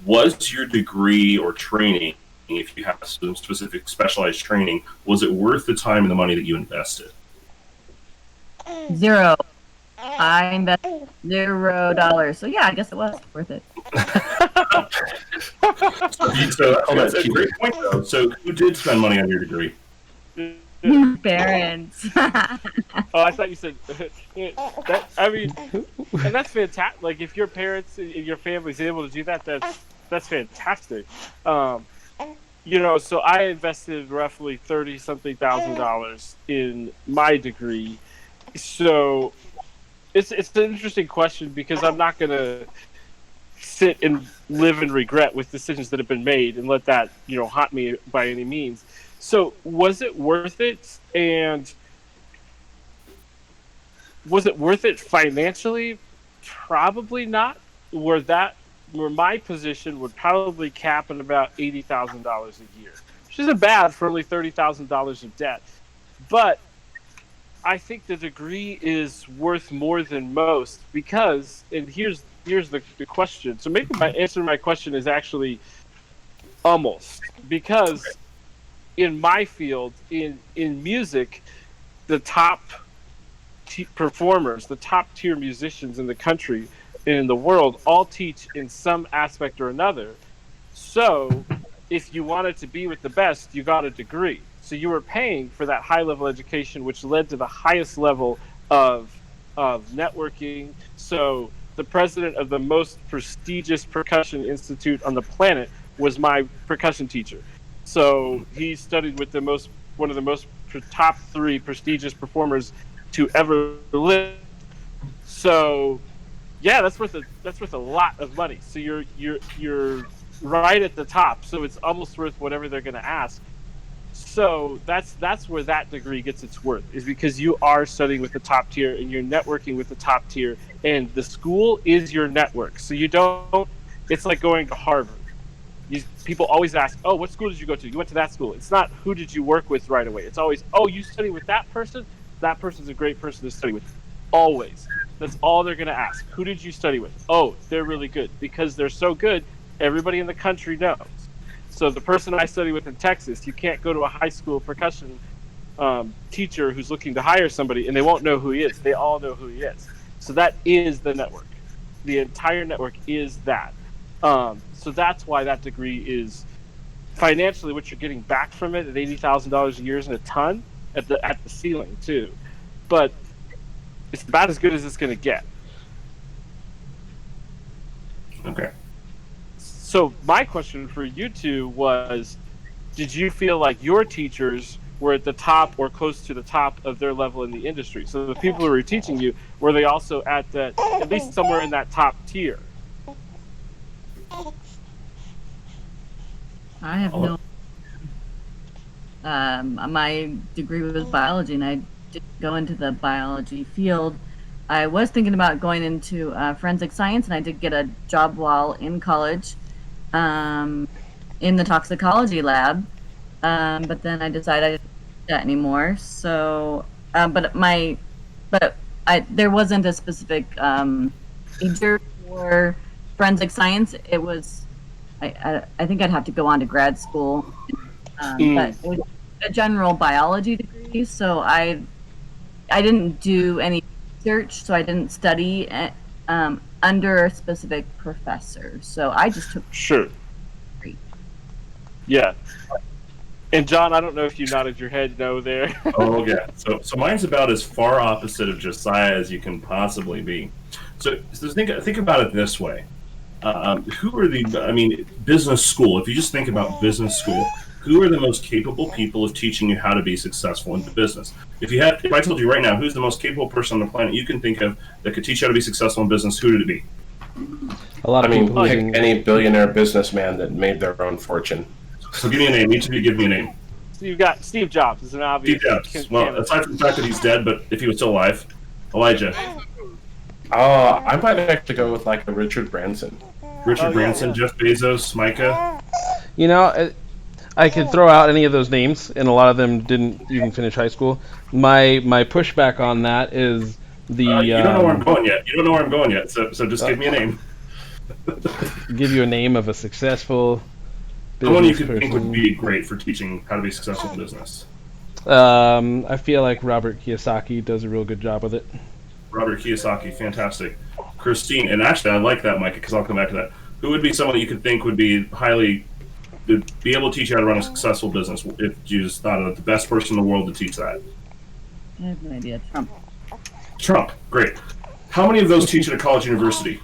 Was your degree or training, if you have some specific specialized training, was it worth the time and the money that you invested? 0. I invested $0. So yeah, I guess it was worth it. So that's a great point, though. So who did spend money on your degree? Parents. Oh, I thought you said that. I mean, and that's fantastic. Like, if your parents and your family's able to do that, that's fantastic. So I invested roughly $30-something thousand in my degree. So it's an interesting question, because I'm not gonna sit and live in regret with decisions that have been made and let that haunt me by any means. So was it worth it? And was it worth it financially? Probably not. Where my position would probably cap at about $80,000 a year, which isn't bad for only $30,000 of debt. But I think the degree is worth more than most, because, and here's the question. So maybe my answer to my question is actually almost, because in my field, in music, the top performers, the top tier musicians in the country and in the world all teach in some aspect or another. So if you wanted to be with the best, you got a degree. So you were paying for that high level education, which led to the highest level of networking. So the president of the most prestigious percussion institute on the planet was my percussion teacher. So he studied with one of the most top 3 prestigious performers to ever live. So yeah, that's worth a lot of money. So you're right at the top. So it's almost worth whatever they're going to ask. So that's where that degree gets its worth, is because you are studying with the top tier and you're networking with the top tier, and the school is your network. So it's like going to Harvard. People always ask, oh, what school did you go to? You went to that school. It's not who did you work with right away. It's always, oh, you study with that person? That person's a great person to study with. Always. That's all they're going to ask. Who did you study with? Oh, they're really good. Because they're so good, everybody in the country knows. So the person I study with in Texas, you can't go to a high school percussion teacher who's looking to hire somebody and they won't know who he is. They all know who he is. So that is the network. The entire network is that. So that's why that degree is financially what you're getting back from it at $80,000 a year isn't a ton at the ceiling too. But it's about as good as it's going to get. Okay. So my question for you two was, did you feel like your teachers were at the top or close to the top of their level in the industry? So the people who were teaching you, were they also at least somewhere in that top tier? I have no. My degree was biology, and I didn't go into the biology field. I was thinking about going into forensic science, and I did get a job while in college in the toxicology lab. But then I decided I didn't do that anymore. So, there wasn't a specific major for forensic science. It was I think I'd have to go on to grad school, but it was a general biology degree. So I didn't do any research, so I didn't study under a specific professor. So I just took. Sure. Yeah. And John, I don't know if you nodded your head no there. Oh yeah. So mine's about as far opposite of Josiah as you can possibly be. So think about it this way. Who are business school? If you just think about business school, who are the most capable people of teaching you how to be successful in business? If I told you right now, who's the most capable person on the planet you can think of that could teach you how to be successful in business, who would it be? A lot of people. Pick any billionaire businessman that made their own fortune. So give me a name. Each of you give me a name. You've got Steve Jobs is an obvious. Steve Jobs. Well, aside from the fact that he's dead, but if he was still alive, Elijah. I might actually go with like a Richard Branson. Richard Branson, Jeff Bezos, Micah. You know, I could throw out any of those names, and a lot of them didn't even finish high school. My pushback on that is the. You don't know where I'm going yet. So just give me a name. Give you a name of a successful. Someone you could think would be great for teaching how to be successful in business. I feel like Robert Kiyosaki does a real good job with it. Robert Kiyosaki, fantastic. Christine, and actually I like that, Micah, because I'll come back to that. Who would be someone that you could think would be be able to teach you how to run a successful business if you just thought of the best person in the world to teach that? I have no idea. Trump. Trump, great. How many of those teach at a college university?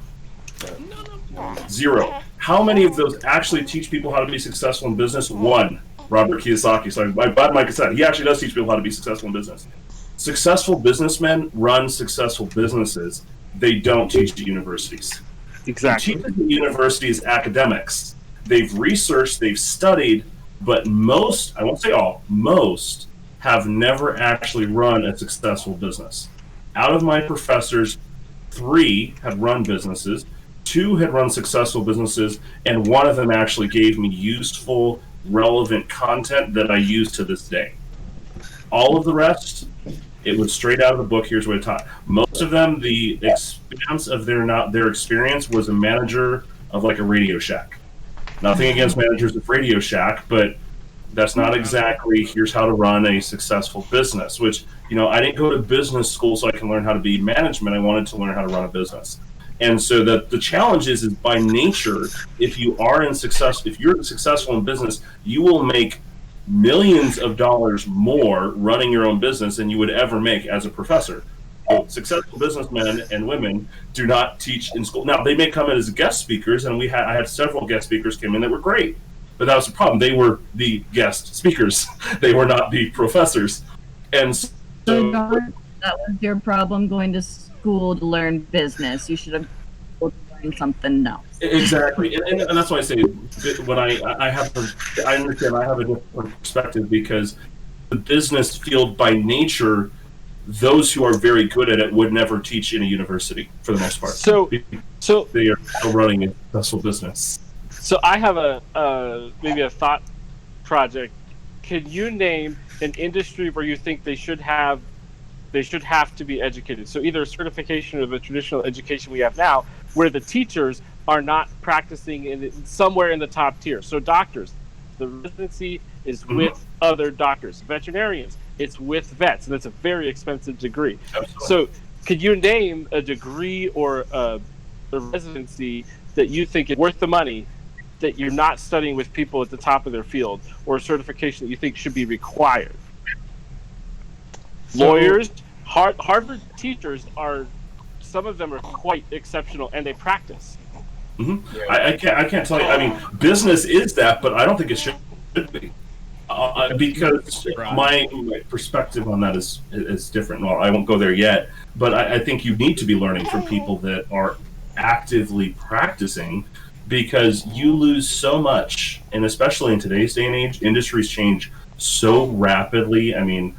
0. How many of those actually teach people how to be successful in business? 1. Robert Kiyosaki. So I'm glad Micah said he actually does teach people how to be successful in business. Successful businessmen run successful businesses. They don't teach at universities. Exactly. They teach at universities academics. They've researched, they've studied, but most, I won't say all, most have never actually run a successful business. Out of my professors, 3 had run businesses, 2 had run successful businesses, and 1 of them actually gave me useful, relevant content that I use to this day. All of the rest, it was straight out of the book. Here's what it taught. Most of them, the expanse of their experience was a manager of like a Radio Shack. Nothing against managers of Radio Shack, but that's not exactly here's how to run a successful business, which, I didn't go to business school so I can learn how to be management. I wanted to learn how to run a business. And so the challenge is by nature, if you're successful in business, you will make millions of dollars more running your own business than you would ever make as a professor. Successful businessmen and women do not teach in school. Now, they may come in as guest speakers, and I had several guest speakers come in that were great, but that was the problem. They were the guest speakers. They were not the professors. And so that was your problem going to school to learn business. You should have learned something else. Exactly, and that's why I say when I understand I have a different perspective, because the business field by nature, those who are very good at it would never teach in a university for the most part. So they are still running a successful business. So I have maybe a thought project. Can you name an industry where you think they should have to be educated? So either a certification or the traditional education we have now, where the teachers are not practicing somewhere in the top tier. So doctors, the residency is with other doctors. Veterinarians, it's with vets, and it's a very expensive degree. Absolutely. So could you name a degree or a residency that you think is worth the money, that you're not studying with people at the top of their field, or a certification that you think should be required? Lawyers, Harvard teachers some of them are quite exceptional, and they practice. Mm-hmm. I can't tell you. I mean, business is that, but I don't think it should be, because my perspective on that is different. Well, I won't go there yet, but I think you need to be learning from people that are actively practicing, because you lose so much, and especially in today's day and age, industries change so rapidly. I mean,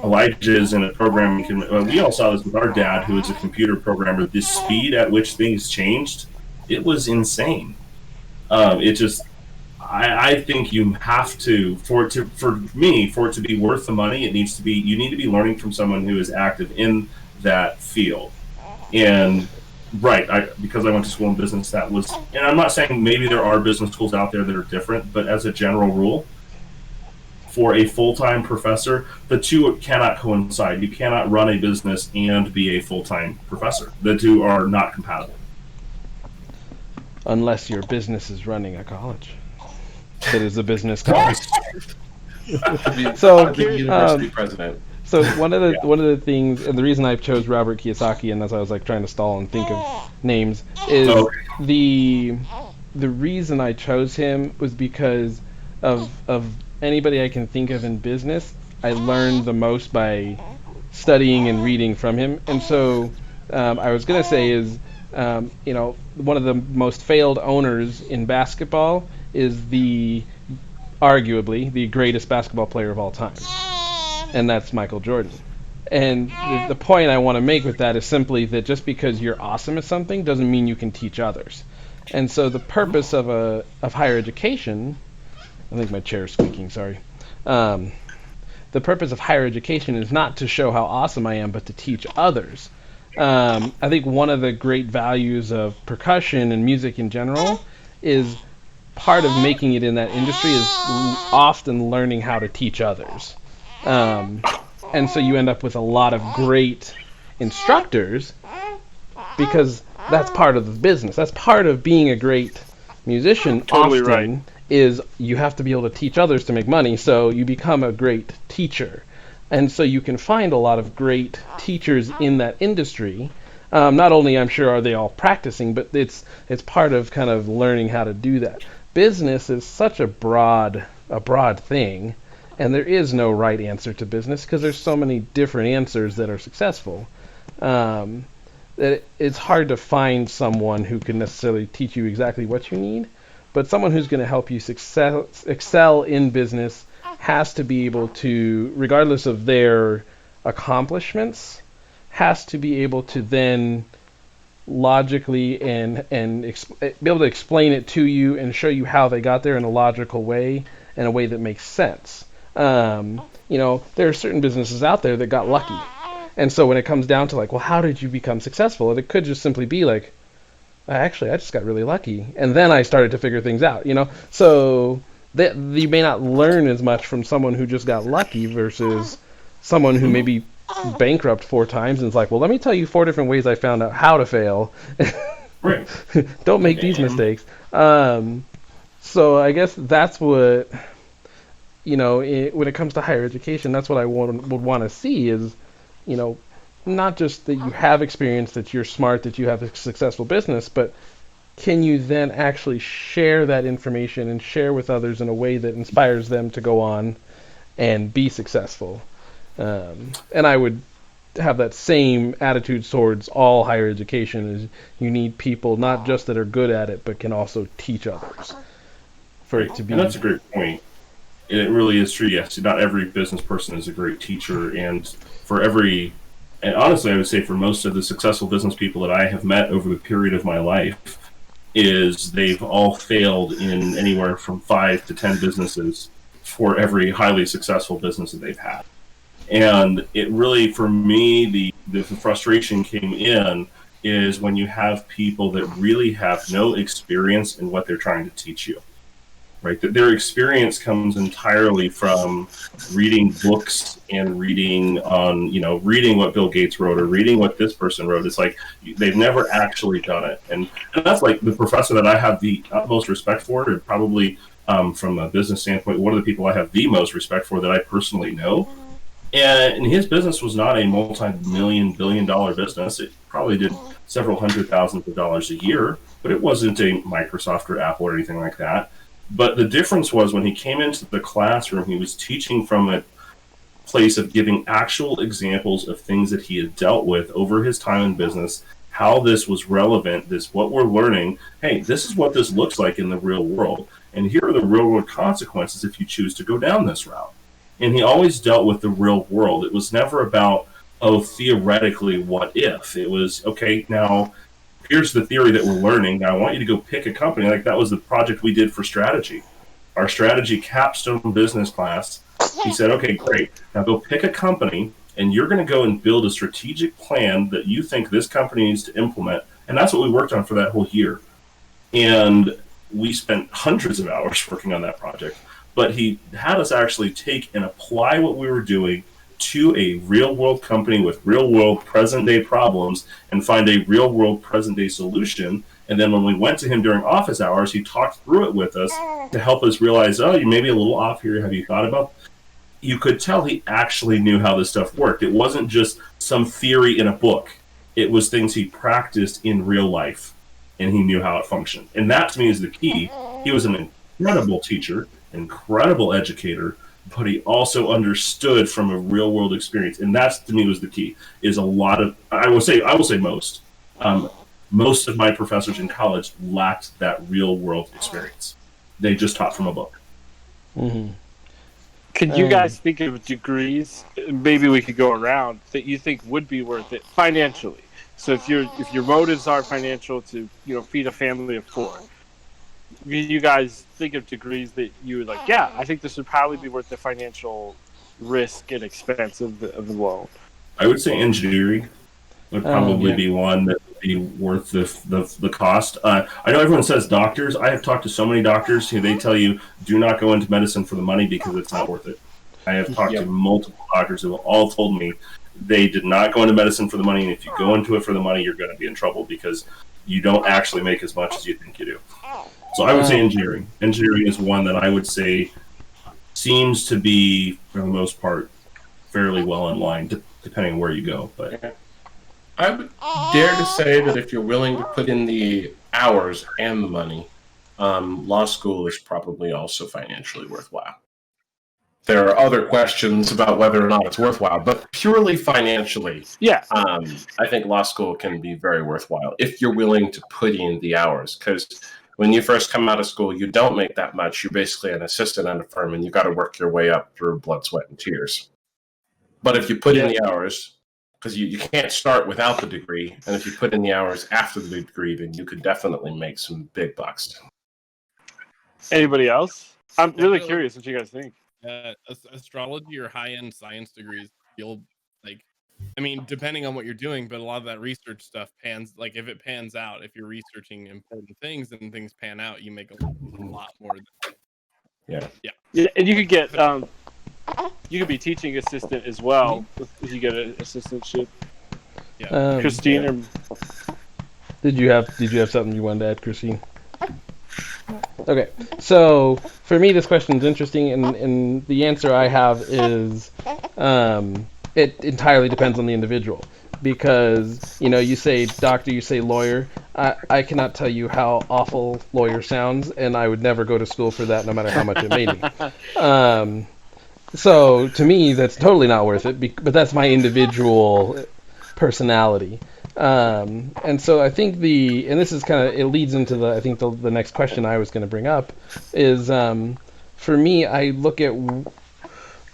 Elijah is in a program. We all saw this with our dad, who is a computer programmer. The speed at which things changed, it was insane. I think you have to, for it to be worth the money, you need to be learning from someone who is active in that field. And right, because I went to school in business, that was, and I'm not saying maybe there are business schools out there that are different, but as a general rule, for a full-time professor, the two cannot coincide. You cannot run a business and be a full-time professor. The two are not compatible. Unless your business is running a college. That is a business college. So, the university president. So one of the things, and the reason I chose Robert Kiyosaki, and as I was like trying to stall and think of names, is the reason I chose him was because of anybody I can think of in business. I learned the most by studying and reading from him, and so I was gonna say is one of the most failed owners in basketball is arguably the greatest basketball player of all time. And that's Michael Jordan. And the point I want to make with that is simply that just because you're awesome at something doesn't mean you can teach others. And so the purpose of higher education, I think my chair is squeaking, sorry. The purpose of higher education is not to show how awesome I am, but to teach others. I think one of the great values of percussion and music in general is part of making it in that industry is often learning how to teach others. And so you end up with a lot of great instructors because that's part of the business. That's part of being a great musician. Totally often right. Is you have to be able to teach others to make money, so you become a great teacher. And so you can find a lot of great teachers in that industry. Not only, I'm sure, are they all practicing, but it's part of kind of learning how to do that. Business is such a broad thing. And there is no right answer to business because there's so many different answers that are successful. That it's hard to find someone who can necessarily teach you exactly what you need, but someone who's going to help you excel in business has to be able to, regardless of their accomplishments, has to be able to then logically and be able to explain it to you and show you how they got there in a logical way, in a way that makes sense. There are certain businesses out there that got lucky. And so when it comes down to like, well, how did you become successful? And it could just simply be like, actually, I just got really lucky. And then I started to figure things out, So that you may not learn as much from someone who just got lucky versus someone who maybe bankrupt 4 times and is like, well, let me tell you 4 different ways I found out how to fail. Right. Don't make these mistakes. So I guess that's what... when it comes to higher education, that's what I would want to see is, not just that you have experience, that you're smart, that you have a successful business, but can you then actually share that information and share with others in a way that inspires them to go on and be successful? And I would have that same attitude towards all higher education is you need people not just that are good at it, but can also teach others for it to be. And that's a great point. It really is true. Yes, not every business person is a great teacher, and honestly, I would say for most of the successful business people that I have met over the period of my life, is they've all failed in anywhere from 5 to 10 businesses for every highly successful business that they've had. And it really, for me, the frustration came in is when you have people that really have no experience in what they're trying to teach you. Right, that their experience comes entirely from reading books and reading what Bill Gates wrote or reading what this person wrote. It's like they've never actually done it, and that's like the professor that I have the utmost respect for, and probably from a business standpoint, one of the people I have the most respect for that I personally know. And his business was not a multi-million, billion-dollar business. It probably did several $100,000s a year, but it wasn't a Microsoft or Apple or anything like that. But the difference was when he came into the classroom, he was teaching from a place of giving actual examples of things that he had dealt with over his time in business, how this was relevant, what we're learning. Hey, this is what this looks like in the real world. And here are the real world consequences if you choose to go down this route. And he always dealt with the real world. It was never about, theoretically, what if? It was, okay, now here's the theory that we're learning. Now I want you to go pick a company. Like that was the project we did for strategy. Our strategy capstone business class. He said, okay, great. Now go pick a company and you're going to go and build a strategic plan that you think this company needs to implement And that's what we worked on for that whole year. And we spent hundreds of hours working on that project. But he had us actually take and apply what we were doing to a real world company with real world present day problems and find a real world present day solution. And then when we went to him during office hours, he talked through it with us to help us realize, oh, you may be a little off here. Have you thought about? You could tell he actually knew how this stuff worked. It wasn't just some theory in a book. It was things he practiced in real life, and he knew how it functioned. And that, to me, is the key. He was an incredible teacher, incredible educator, but he also understood from a real world experience. And that's, to me, was the key. Is a lot of, I will say most. Most of my professors in college lacked that real world experience. They just taught from a book. Mm-hmm. Could you guys think of degrees, maybe we could go around, that you think would be worth it financially? So if your motives are financial to, feed a family of 4, you guys think of degrees that you would like, yeah, I think this would probably be worth the financial risk and expense of the loan? I would say engineering would probably be one that would be worth the cost. I know everyone says doctors. I have talked to so many doctors who they tell you do not go into medicine for the money because it's not worth it. I have talked to multiple doctors who have all told me they did not go into medicine for the money, and if you go into it for the money, you're going to be in trouble because you don't actually make as much as you think you do. So I would say engineering. Engineering is one that I would say seems to be, for the most part, fairly well in line, depending on where you go. But I would dare to say that if you're willing to put in the hours and the money, law school is probably also financially worthwhile. There are other questions about whether or not it's worthwhile, but purely financially, I think law school can be very worthwhile if you're willing to put in the hours. Because when you first come out of school, you don't make that much. You're basically an assistant at a firm, and you got to work your way up through blood, sweat, and tears. But if you put in the hours, because you can't start without the degree, and if you put in the hours after the degree, then you could definitely make some big bucks. Anybody else? I'm really curious what you guys think. Astrology or high-end science degrees feel like, I mean, depending on what you're doing, but a lot of that research stuff pans, like if it pans out, if you're researching important things and things pan out, you make a lot more. Yeah, and you could get, you could be teaching assistant as well if you get an assistantship. Yeah, Christine, did you have something you wanted to add, Christine? Okay, so for me, this question is interesting, and the answer I have is it entirely depends on the individual. Because, you say doctor, you say lawyer. I cannot tell you how awful lawyer sounds, and I would never go to school for that, no matter how much it made me. So to me, that's totally not worth it, but that's my individual personality. And so I think and this is kind of, it leads into the next question I was going to bring up is, for me, I look at,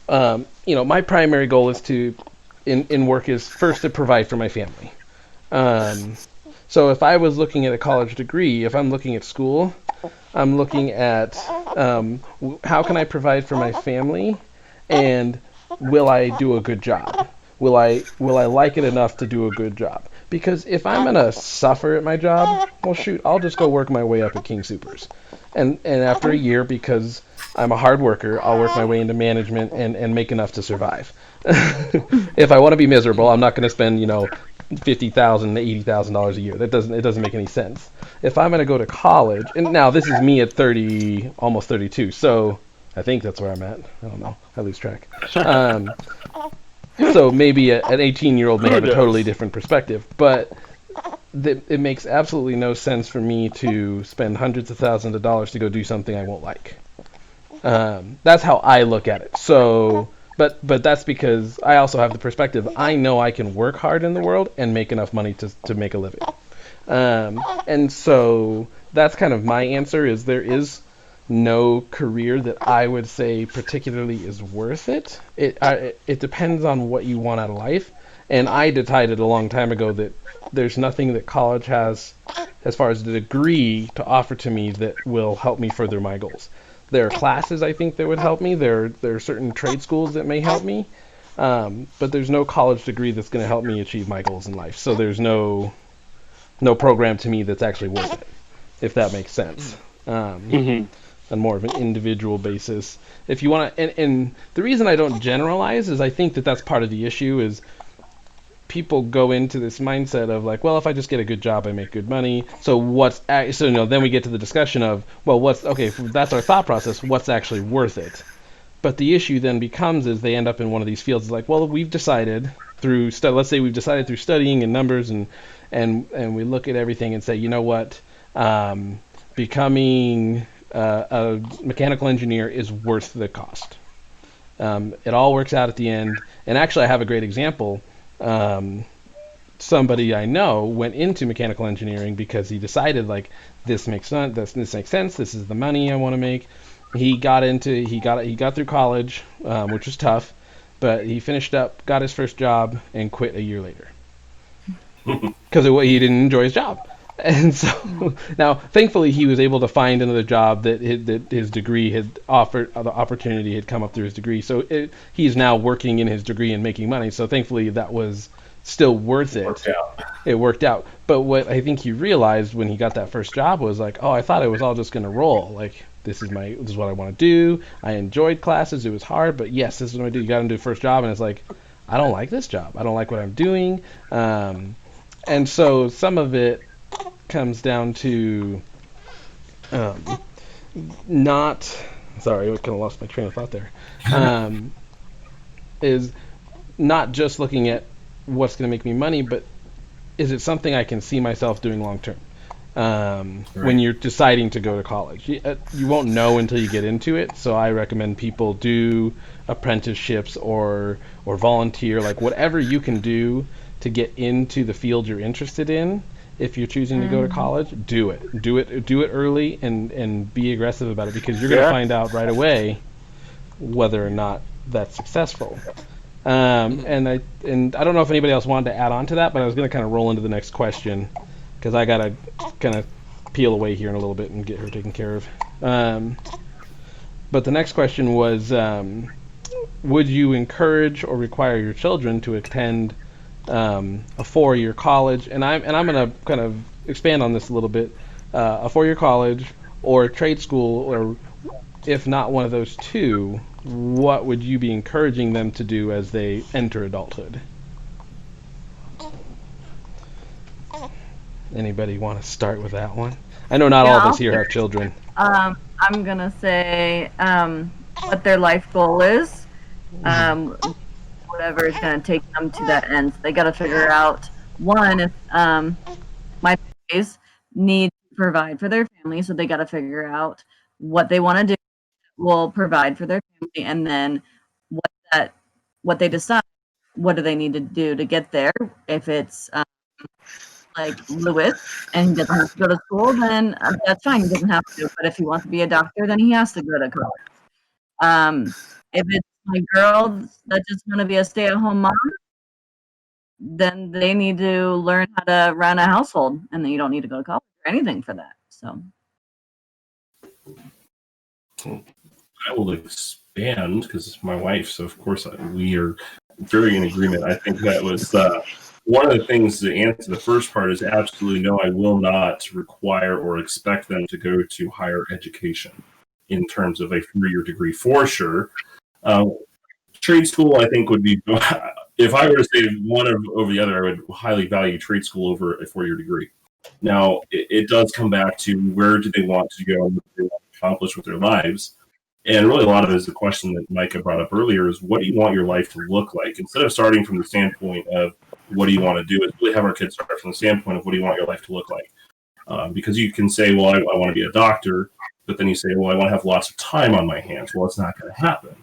my primary goal is in work is first to provide for my family. So if I was looking at a college degree, if I'm looking at school, I'm looking at, how can I provide for my family, and will I do a good job? Will I like it enough to do a good job? Because if I'm gonna suffer at my job, well, shoot, I'll just go work my way up at King Soopers, and after a year, because I'm a hard worker, I'll work my way into management and make enough to survive. If I want to be miserable, I'm not going to spend $50,000 to $80,000 a year. It doesn't make any sense. If I'm going to go to college, and now this is me at 30, almost 32, so I think that's where I'm at. I don't know. I lose track. So maybe an 18-year-old may have a totally different perspective, but it makes absolutely no sense for me to spend hundreds of thousands of dollars to go do something I won't like. That's how I look at it. So, but that's because I also have the perspective. I know I can work hard in the world and make enough money to make a living. And so that's kind of my answer. Is there is no career that I would say particularly is worth it. It depends on what you want out of life. And I decided a long time ago that there's nothing that college has, as far as the degree, to offer to me that will help me further my goals. There are classes I think that would help me. There are certain trade schools that may help me. But there's no college degree that's going to help me achieve my goals in life. So there's no no program to me that's actually worth it, if that makes sense. On more of an individual basis. If you want to, and the reason I don't generalize is I think that that's part of the issue is people go into this mindset of like, well, if I just get a good job, I make good money. So then we get to the discussion of, well, if that's our thought process, what's actually worth it? But the issue then becomes is they end up in one of these fields like, well, we've decided let's say we've decided through studying and numbers and we look at everything and say, you know what, becoming a mechanical engineer is worth the cost. It all works out at the end. And actually, I have a great example. Somebody I know went into mechanical engineering because he decided like this makes sense. This makes sense. This is the money I want to make. He got through college, which was tough, but he finished up, got his first job, and quit a year later because he didn't enjoy his job. And so now, thankfully, he was able to find another job that his degree had offered, the opportunity had come up through his degree. So he's now working in his degree and making money. So thankfully, that was still worth it. It worked out. But what I think he realized when he got that first job was like, oh, I thought it was all just going to roll. Like, this is what I want to do. I enjoyed classes. It was hard, but yes, this is what I do. You got to do the first job, and it's like, I don't like this job. I don't like what I'm doing. And so some of it comes down to not. Sorry, I kind of lost my train of thought there. Is not just looking at what's going to make me money, but is it something I can see myself doing long term? When you're deciding to go to college, you won't know until you get into it. So I recommend people do apprenticeships or volunteer, like whatever you can do to get into the field you're interested in. If you're choosing to go to college, do it early and be aggressive about it, because you're going to find out right away whether or not that's successful. And I don't know if anybody else wanted to add on to that, but I was going to kind of roll into the next question because I got to kind of peel away here in a little bit and get her taken care of. But the next question was, would you encourage or require your children to attend a 4-year college? And I'm going to kind of expand on this a little bit. A 4-year college or a trade school, or if not one of those two, what would you be encouraging them to do as they enter adulthood? Anybody want to start with that one? I know not all of us here have children. I'm gonna say what their life goal is, whatever is gonna take them to that end. So they got to figure out, one, if my boys need to provide for their family, so they got to figure out what they want to do will provide for their family, and then what they decide, what do they need to do to get there. If it's like Lewis and he doesn't have to go to school, then that's fine, he doesn't have to. But if he wants to be a doctor, then he has to go to college. If it's my girls that just want to be a stay-at-home mom, then they need to learn how to run a household, and then you don't need to go to college or anything for that. So I will expand because my wife, so of course we are very in agreement. I think that was one of the things to answer the first part is absolutely no, I will not require or expect them to go to higher education in terms of a 4-year degree for sure. Trade school, I think, would be, if I were to say one over the other, I would highly value trade school over a 4-year degree. Now, it does come back to where do they want to go and what do they want to accomplish with their lives. And really a lot of it is the question that Micah brought up earlier is what do you want your life to look like? Instead of starting from the standpoint of what do you want to do, is really have our kids start from the standpoint of what do you want your life to look like? Because you can say, well, I want to be a doctor, but then you say, well, I want to have lots of time on my hands. Well, it's not going to happen.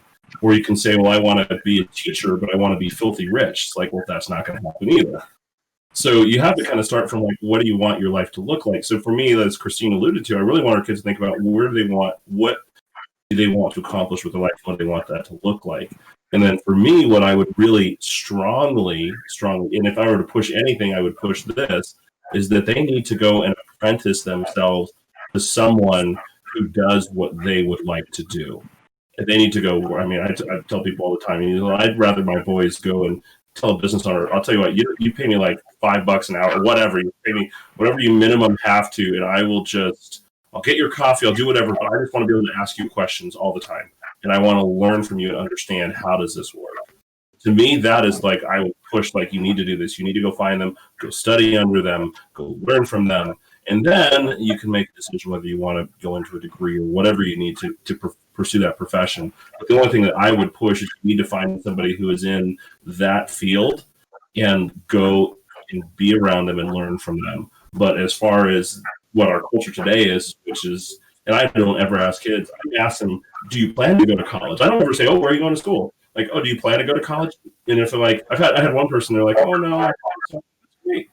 Or you can say, well, I want to be a teacher, but I want to be filthy rich. It's like, well, that's not going to happen either. So you have to kind of start from like, what do you want your life to look like? So for me, as Christine alluded to, I really want our kids to think about where do they want, what do they want to accomplish with their life? What do they want that to look like? And then for me, what I would really strongly, and if I were to push anything, I would push this, is that they need to go and apprentice themselves to someone who does what they would like to do. And they need to go, I mean, I tell people all the time, I'd rather my boys go and tell a business owner, I'll tell you what, you pay me like $5 an hour or whatever. You pay me whatever you minimum have to, and I'll get your coffee, I'll do whatever, but I just want to be able to ask you questions all the time. And I want to learn from you and understand how does this work. To me, that is like, I would push, like, you need to do this. You need to go find them, go study under them, go learn from them. And then you can make a decision whether you want to go into a degree or whatever you need to pursue that profession. But the only thing that I would push is you need to find somebody who is in that field and go and be around them and learn from them. But as far as what our culture today is, which is, and I don't ever ask kids, I ask them, do you plan to go to college? I don't ever say, oh, where are you going to school? Like, oh, do you plan to go to college? And if they're like, I had one person, they're like, oh, no, that's great.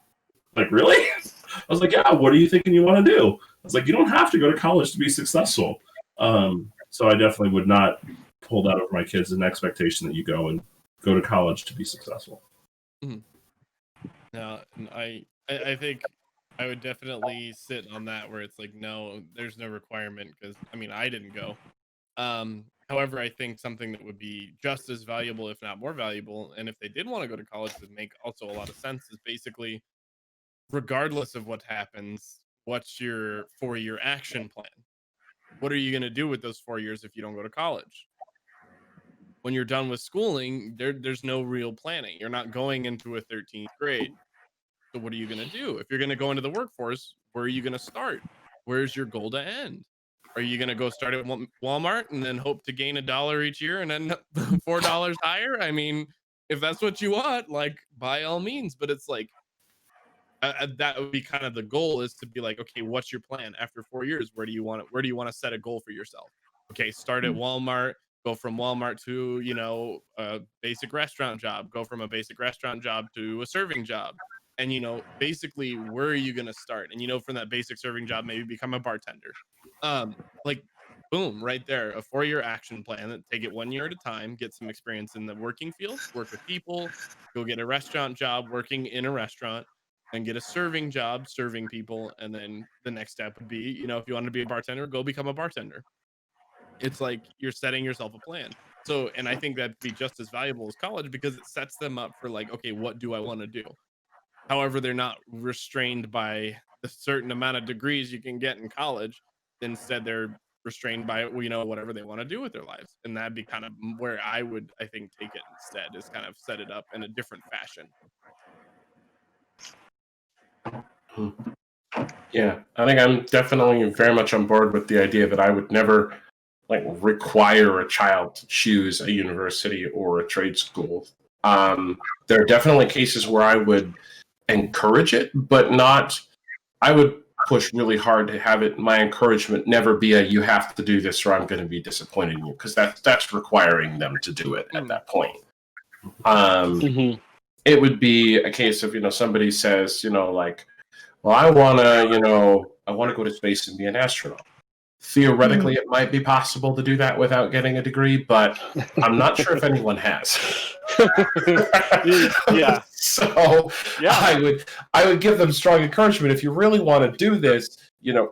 Like, really? I was like, yeah, what are you thinking you want to do? I was like, you don't have to go to college to be successful. So I definitely would not pull that over my kids, an expectation that you go to college to be successful. Mm-hmm. No, I think I would definitely sit on that where it's like, no, there's no requirement, because I mean, I didn't go. However, I think something that would be just as valuable, if not more valuable, and if they did want to go to college, would make also a lot of sense, is basically, regardless of what happens, what's your 4-year action plan? What are you going to do with those 4 years if you don't go to college? When you're done with schooling, there's no real planning. You're not going into a 13th grade. So what are you going to do? If you're going to go into the workforce, where are you going to start? Where's your goal to end? Are you going to go start at Walmart and then hope to gain $1 each year and then $4 higher? I mean, if that's what you want, like, by all means. But it's like, that would be kind of the goal, is to be like, okay, what's your plan after 4 years? Where do you want to set a goal for yourself? Okay, start at Walmart, go from Walmart to, a basic restaurant job, go from a basic restaurant job to a serving job. And, basically, where are you going to start? And, from that basic serving job, maybe become a bartender. Like, boom, right there, a 4-year action plan. Take it 1 year at a time, get some experience in the working field, work with people, go get a restaurant job working in a restaurant, and get a serving job serving people. And then the next step would be, if you want to be a bartender, go become a bartender. It's like you're setting yourself a plan. So, and I think that'd be just as valuable as college, because it sets them up for like, okay, what do I want to do? However, they're not restrained by the certain amount of degrees you can get in college. Instead, they're restrained by, whatever they want to do with their lives. And that'd be kind of where I think, take it instead, is kind of set it up in a different fashion. Yeah, I think I'm definitely very much on board with the idea that I would never require a child to choose a university or a trade school. There are definitely cases where I would encourage it, but not. I would push really hard to have it. My encouragement never be you have to do this or I'm going to be disappointed in you, because that's requiring them to do it at that point. It would be a case of somebody says well, I want to go to space and be an astronaut. Theoretically, it might be possible to do that without getting a degree, but I'm not sure if anyone has. Yeah. So yeah. I would give them strong encouragement. If you really want to do this,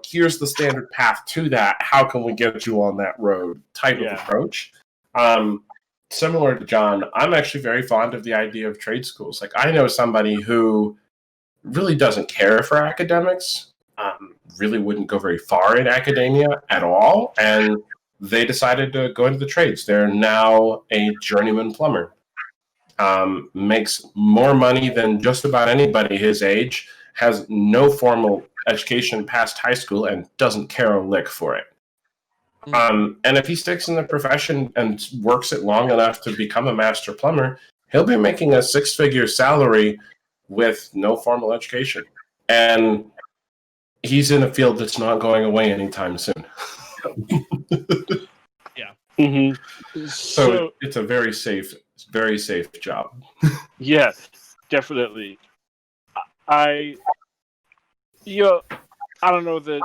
here's the standard path to that. How can we get you on that road? Type of approach. Similar to John, I'm actually very fond of the idea of trade schools. Like, I know somebody who really doesn't care for academics. Really wouldn't go very far in academia at all, and they decided to go into the trades. They're now a journeyman plumber. Makes more money than just about anybody his age, has no formal education past high school, and doesn't care a lick for it. And if he sticks in the profession and works it long enough to become a master plumber, he'll be making a 6-figure salary with no formal education. And he's in a field that's not going away anytime soon. Yeah. So it's a very safe job. Yeah, definitely. I don't know that.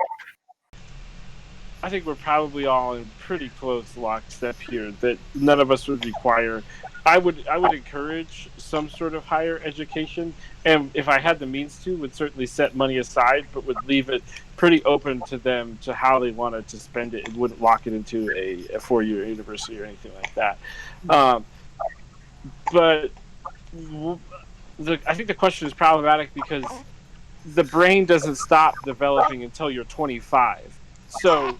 I think we're probably all in pretty close lockstep here. That none of us would require. I would encourage some sort of higher education, and if I had the means to, would certainly set money aside, but would leave it pretty open to them to how they wanted to spend it. It wouldn't lock it into a 4-year university or anything like that. But I think the question is problematic because the brain doesn't stop developing until you're 25. So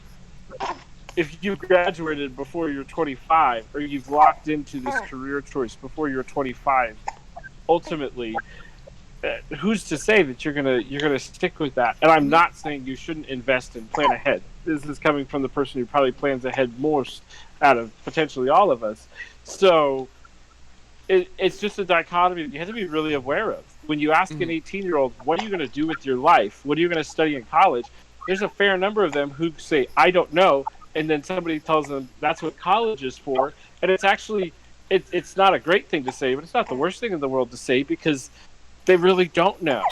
if you graduated before you're 25, or you've locked into this career choice before you're 25, ultimately, who's to say that you're gonna stick with that? And I'm not saying you shouldn't invest and plan ahead. This is coming from the person who probably plans ahead most out of potentially all of us. So it's just a dichotomy that you have to be really aware of. When you ask an 18-year-old, what are you going to do with your life? What are you going to study in college? There's a fair number of them who say, I don't know. And then somebody tells them that's what college is for. And it's actually, it's not a great thing to say, but it's not the worst thing in the world to say because they really don't know.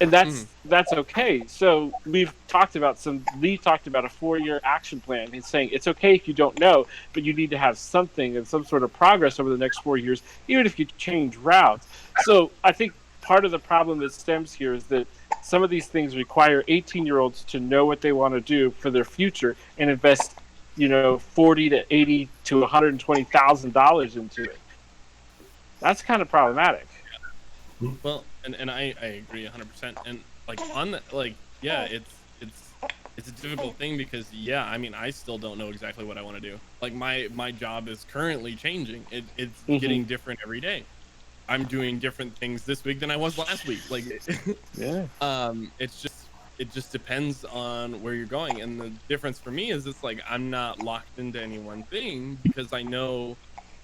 And that's okay. So Lee talked about a 4-year action plan. He's saying it's okay if you don't know, but you need to have something and some sort of progress over the next 4 years, even if you change routes. So I think part of the problem that stems here is that some of these things require 18-year-olds to know what they want to do for their future and invest, $40 to $80 to $120,000 into it. That's kind of problematic. Well, and I agree 100%. And like on that, like, yeah, it's a difficult thing because I mean, I still don't know exactly what I want to do. Like my job is currently changing. It's getting different every day. I'm doing different things this week than I was last week. Like, it just depends on where you're going. And the difference for me is it's like I'm not locked into any one thing because I know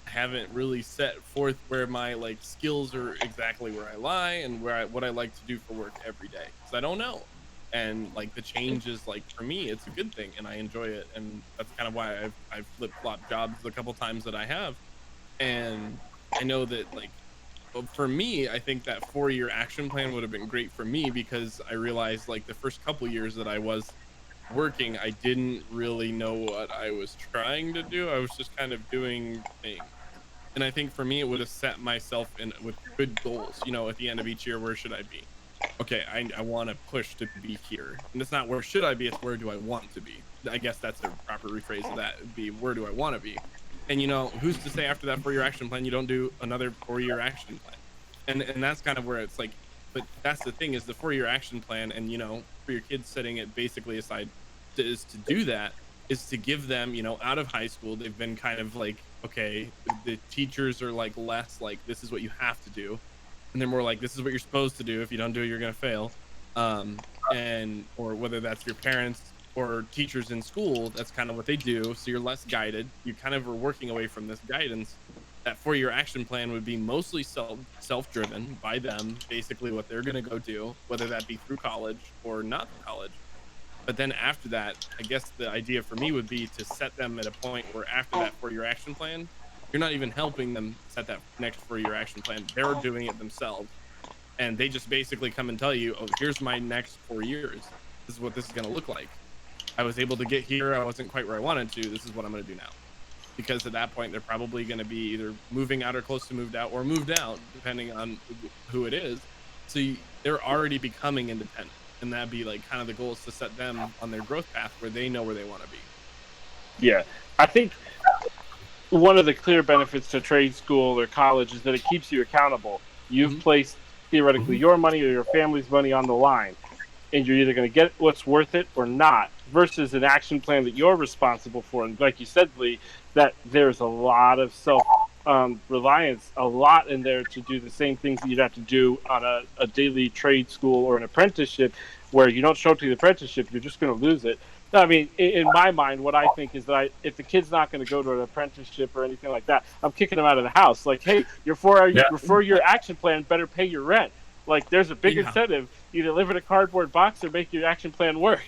I haven't really set forth where my like skills are exactly where I lie and what I like to do for work every day. Because I don't know. And like the change is like, for me, it's a good thing and I enjoy it. And that's kind of why I've flip-flopped jobs a couple times that I have. And I know that like, for me, I think that 4-year action plan would have been great for me because I realized like the first couple years that I was working, I didn't really know what I was trying to do. I was just kind of doing things. And I think for me, it would have set myself in with good goals. At the end of each year, where should I be? Okay, I want to push to be here. And it's not where should I be, it's where do I want to be. I guess that's a proper rephrase of that. It'd be where do I want to be? And who's to say after that 4-year action plan you don't do another 4-year action plan? And that's kind of where it's like, but that's the thing is the 4-year action plan, and for your kids setting it basically aside is to do that, is to give them, out of high school, they've been kind of like, okay, the teachers are like less like this is what you have to do, and they're more like this is what you're supposed to do. If you don't do it, you're gonna fail. And or whether that's your parents or teachers in school, that's kind of what they do. So you're less guided. You kind of are working away from this guidance. That 4-year action plan would be mostly self-driven by them, basically what they're going to go do, whether that be through college or not through college. But then after that, I guess the idea for me would be to set them at a point where after that 4-year action plan, you're not even helping them set that next 4-year action plan. They're doing it themselves. And they just basically come and tell you, oh, here's my next 4 years. This is what this is going to look like. I was able to get here. I wasn't quite where I wanted to. This is what I'm going to do now. Because at that point, they're probably going to be either moving out or close to moved out or moved out, depending on who it is. So they're already becoming independent. And that'd be like kind of the goal is to set them on their growth path where they know where they want to be. Yeah. I think one of the clear benefits to trade school or college is that it keeps you accountable. You've placed theoretically your money or your family's money on the line. And you're either going to get what's worth it or not, versus an action plan that you're responsible for. And like you said, Lee, that there's a lot of self-reliance, a lot in there to do the same things that you'd have to do on a daily trade school or an apprenticeship, where you don't show up to the apprenticeship, you're just going to lose it. I mean, in my mind, what I think is that if the kid's not going to go to an apprenticeship or anything like that, I'm kicking them out of the house. Like, hey, your 4-year action plan better pay your rent. Like, there's a big incentive. Either live in a cardboard box or make your action plan work.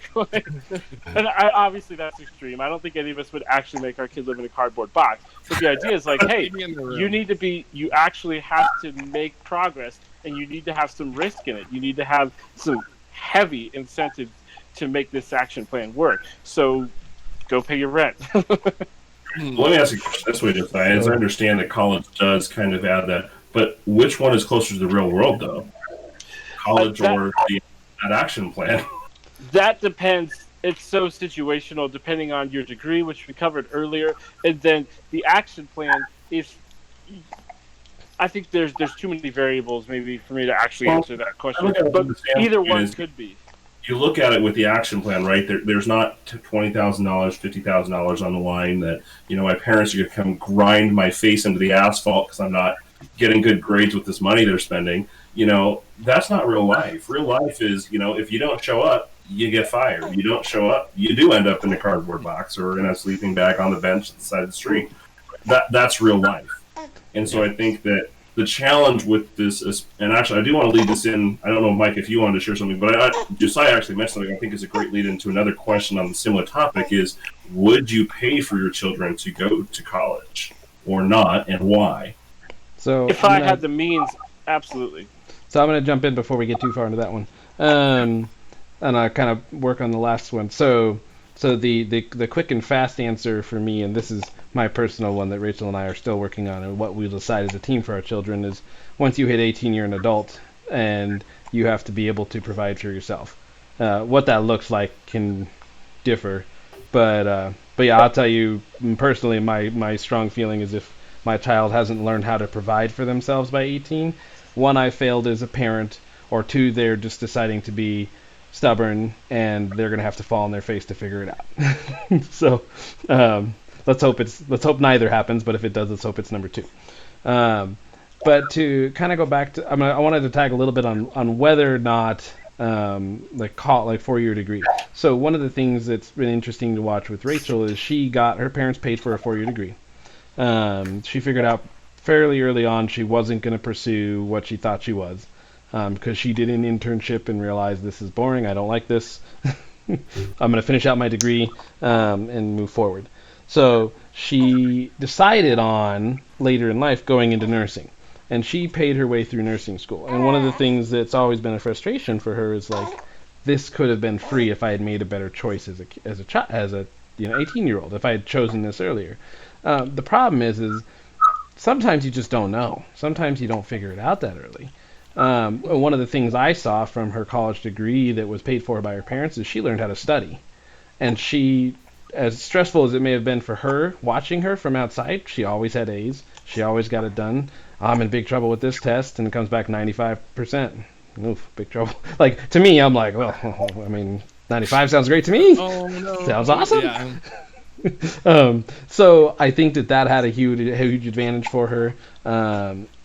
And obviously that's extreme. I don't think any of us would actually make our kid live in a cardboard box. But the idea is like, hey, you actually have to make progress, and you need to have some risk in it. You need to have some heavy incentives to make this action plan work. So go pay your rent. Let me ask you a question this way, Josiah. As I understand that college does kind of add that, but which one is closer to the real world, though? College or that action plan? That depends. It's so situational depending on your degree, which we covered earlier. And then the action plan is, I think there's too many variables maybe for me to actually Well, answer that I question. look at it But from the either standpoint one is could be. you look at it with the action plan, right? There's not $20,000, $50,000 on the line that my parents are going to come grind my face into the asphalt because I'm not getting good grades with this money they're spending. That's not real life. Real life is if you don't show up, you get fired. You don't show up, you do end up in a cardboard box or in a sleeping bag on the bench at the side of the street. That's real life. And so I think that the challenge with this is, and actually I do want to lead this in. I don't know, Mike, if you wanted to share something, but Josiah actually mentioned something I think is a great lead into another question on the similar topic is, would you pay for your children to go to college or not, and why? So If I had the means, absolutely. So I'm going to jump in before we get too far into that one, and I kind of work on the last one. So the quick and fast answer for me, and this is my personal one that Rachel and I are still working on, and what we decide as a team for our children is, once you hit 18, you're an adult, and you have to be able to provide for yourself. What that looks like can differ, but yeah, I'll tell you personally, my strong feeling is if my child hasn't learned how to provide for themselves by 18, one, I failed as a parent, or two, they're just deciding to be stubborn and they're going to have to fall on their face to figure it out. So let's hope neither happens, but if it does, let's hope it's number two. But to kind of go back to, I wanted to tag a little bit on whether or not like 4-year degree. So one of the things that's been interesting to watch with Rachel is her parents paid for a 4-year degree. She figured out fairly early on she wasn't going to pursue what she thought she was, because she did an internship and realized this is boring. I don't like this. I'm going to finish out my degree and move forward. So she decided on later in life going into nursing, and she paid her way through nursing school. And one of the things that's always been a frustration for her is like, this could have been free if I had made a better choice as a 18-year-old, if I had chosen this earlier. The problem is sometimes you just don't know. Sometimes you don't figure it out that early. One of the things I saw from her college degree that was paid for by her parents is she learned how to study. And she, as stressful as it may have been for her, watching her from outside, she always had A's. She always got it done. I'm in big trouble with this test, and it comes back 95%. Oof, big trouble. Like, to me, I'm like, well, I mean, 95 sounds great to me. Oh, no. Sounds awesome. Yeah. So I think that had a huge advantage for her,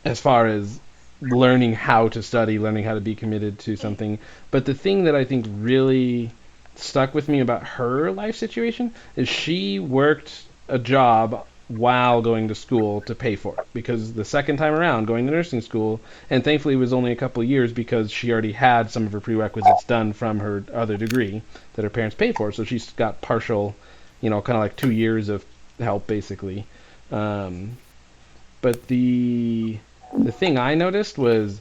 as far as learning how to study, learning how to be committed to something. But the thing that I think really stuck with me about her life situation is she worked a job while going to school to pay for it, because the second time around going to nursing school, and thankfully it was only a couple of years because she already had some of her prerequisites done from her other degree that her parents paid for, so she's got partial, kind of like 2 years of help basically. But the thing I noticed was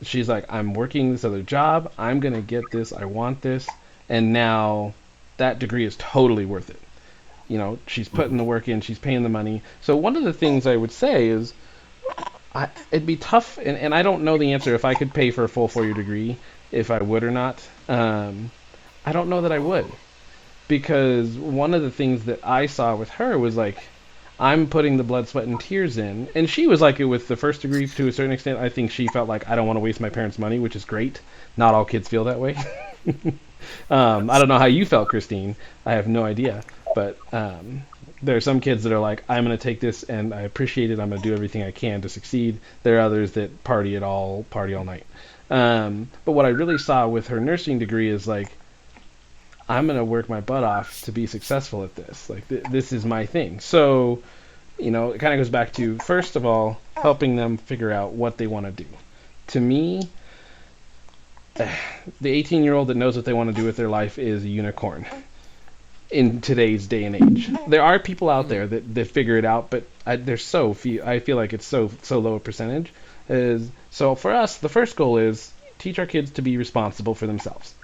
she's like, I'm working this other job, I'm gonna get this, I want this, and now that degree is totally worth it. She's putting the work in, she's paying the money. So one of the things I would say is, it'd be tough, and I don't know the answer if I could pay for a full 4-year degree, if I would or not. I don't know that I would, because one of the things that I saw with her was like, I'm putting the blood, sweat, and tears in, and she was like it with the first degree to a certain extent. I think she felt like, I don't want to waste my parents' money, which is great. Not all kids feel that way. I don't know how you felt, Christine. I have no idea. But there are some kids that are like, I'm going to take this and I appreciate it. I'm going to do everything I can to succeed. There are others that party all night. But what I really saw with her nursing degree is like, I'm going to work my butt off to be successful at this. Like, this is my thing. So, it kind of goes back to, first of all, helping them figure out what they want to do. To me, the 18-year-old that knows what they want to do with their life is a unicorn in today's day and age. There are people out there that figure it out, but there's so few. I feel like it's so low a percentage. So for us, the first goal is teach our kids to be responsible for themselves.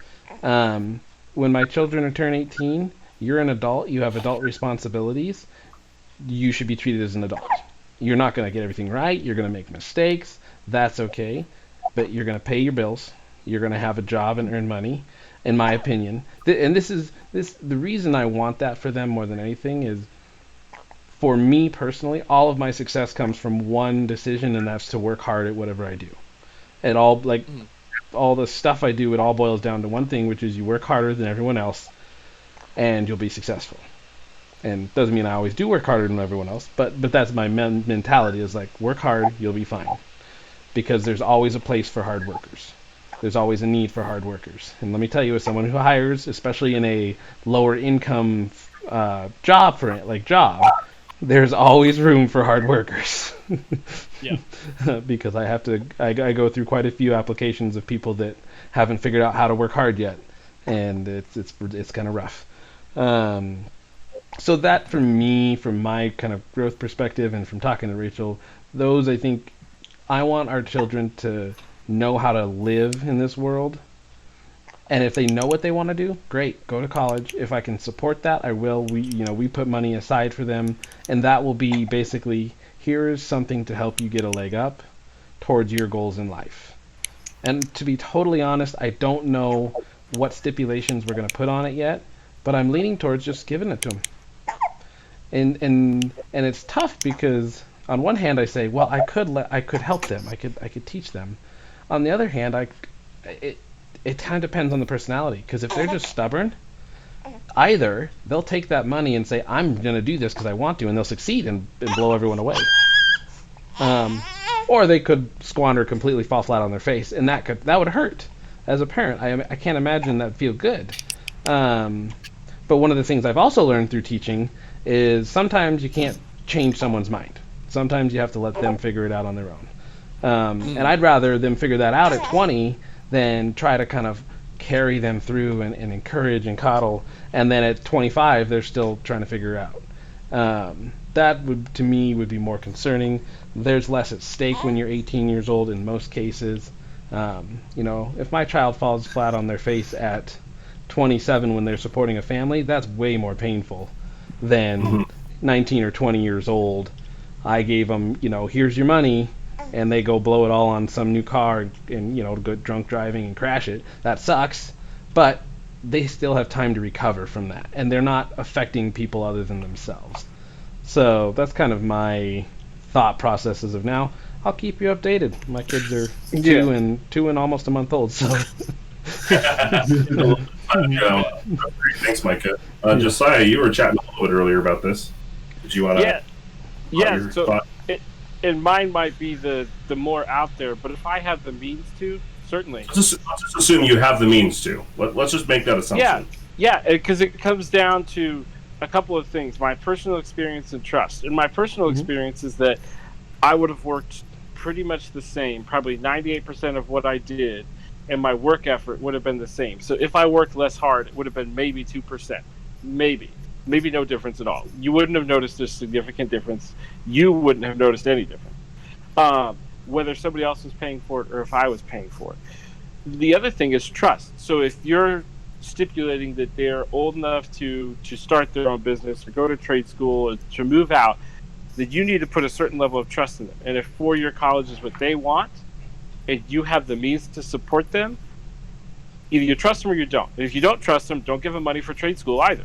When my children turn 18, you're an adult, you have adult responsibilities, you should be treated as an adult. You're not going to get everything right, you're going to make mistakes, that's okay, but you're going to pay your bills, you're going to have a job and earn money, in my opinion. And the reason I want that for them more than anything is, for me personally, all of my success comes from one decision, and that's to work hard at whatever I do. It all, like, all the stuff I do, it all boils down to one thing, which is you work harder than everyone else, and you'll be successful. And doesn't mean I always do work harder than everyone else, but that's my mentality, is like, work hard, you'll be fine. Because there's always a place for hard workers. There's always a need for hard workers. And let me tell you, as someone who hires, especially in a lower income job, there's always room for hard workers. Yeah. Because I go through quite a few applications of people that haven't figured out how to work hard yet, and it's kind of rough. So that, for me, from my kind of growth perspective and from talking to Rachel, those, I think, I want our children to know how to live in this world. And if they know what they want to do, great, go to college. If I can support that, I will. We put money aside for them, and that will be basically, here's something to help you get a leg up towards your goals in life. And to be totally honest, I don't know what stipulations we're going to put on it yet, but I'm leaning towards just giving it to them. And it's tough because on one hand I say, well, I could help them, I could teach them. On the other hand, it kind of depends on the personality, because if they're just stubborn, either they'll take that money and say, I'm going to do this because I want to, and they'll succeed and blow everyone away. Or they could squander, completely fall flat on their face, and that would hurt. As a parent, I can't imagine that would feel good. But one of the things I've also learned through teaching is sometimes you can't change someone's mind. Sometimes you have to let them figure it out on their own. And I'd rather them figure that out at 20 than try to kind of carry them through and encourage and coddle, and then at 25 they're still trying to figure it out. That would, to me, would be more concerning. There's less at stake when you're 18 years old in most cases. If my child falls flat on their face at 27 when they're supporting a family, that's way more painful than 19 or 20 years old. I gave them, here's your money, and they go blow it all on some new car and go drunk driving and crash it. That sucks, but they still have time to recover from that, and they're not affecting people other than themselves. So that's kind of my thought process as of now. I'll keep you updated. My kids are two and almost a month old, so. Thanks, Micah. Josiah, you were chatting a little bit earlier about this. Did you want to? Yeah. So and mine might be the more out there, but if I have the means to, certainly. Let's just assume you have the means to. Let's just make that assumption. Yeah, because it comes down to a couple of things: my personal experience and trust. And my personal experience is that I would have worked pretty much the same, probably 98% of what I did, and my work effort would have been the same. So if I worked less hard, it would have been maybe 2%, maybe no difference at all. You wouldn't have noticed a significant difference. You wouldn't have noticed any difference, whether somebody else was paying for it or if I was paying for it. The other thing is trust. So if you're stipulating that they're old enough to start their own business or go to trade school or to move out, that you need to put a certain level of trust in them. And if four-year college is what they want, and you have the means to support them, either you trust them or you don't. And if you don't trust them, don't give them money for trade school either.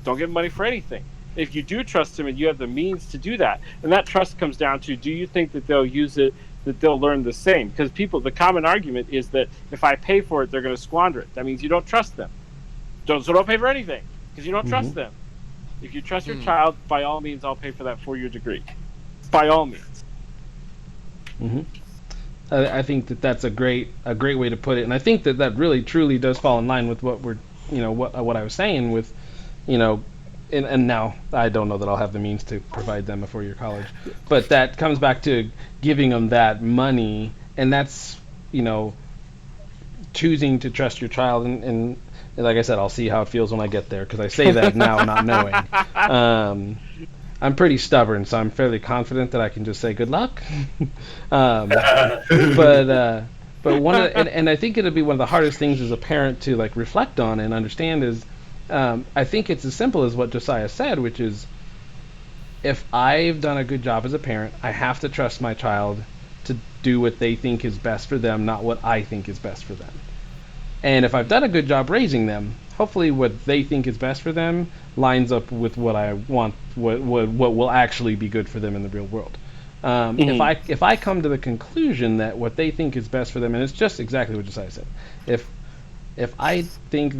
Don't give them money for anything. If you do trust them and you have the means to do that, and that trust comes down to, do you think that they'll use it, that they'll learn the same? Because the common argument is that if I pay for it, they're going to squander it. That means you don't trust them. So don't pay for anything, because you don't trust them. If you trust your child, by all means, I'll pay for that 4-year degree. By all means. I think that's a great way to put it, and I think that really truly does fall in line with what we're what I was saying with and now I don't know that I'll have the means to provide them a 4-year college, but that comes back to giving them that money, and that's choosing to trust your child, and like I said, I'll see how it feels when I get there, because I say that now not knowing. I'm pretty stubborn, so I'm fairly confident that I can just say good luck. But and I think it'll be one of the hardest things as a parent to reflect on and understand is, I think it's as simple as what Josiah said, which is, if I've done a good job as a parent, I have to trust my child to do what they think is best for them, not what I think is best for them. And if I've done a good job raising them, hopefully what they think is best for them lines up with what I want, what will actually be good for them in the real world. If I come to the conclusion that what they think is best for them, and it's just exactly what Josiah said, if I think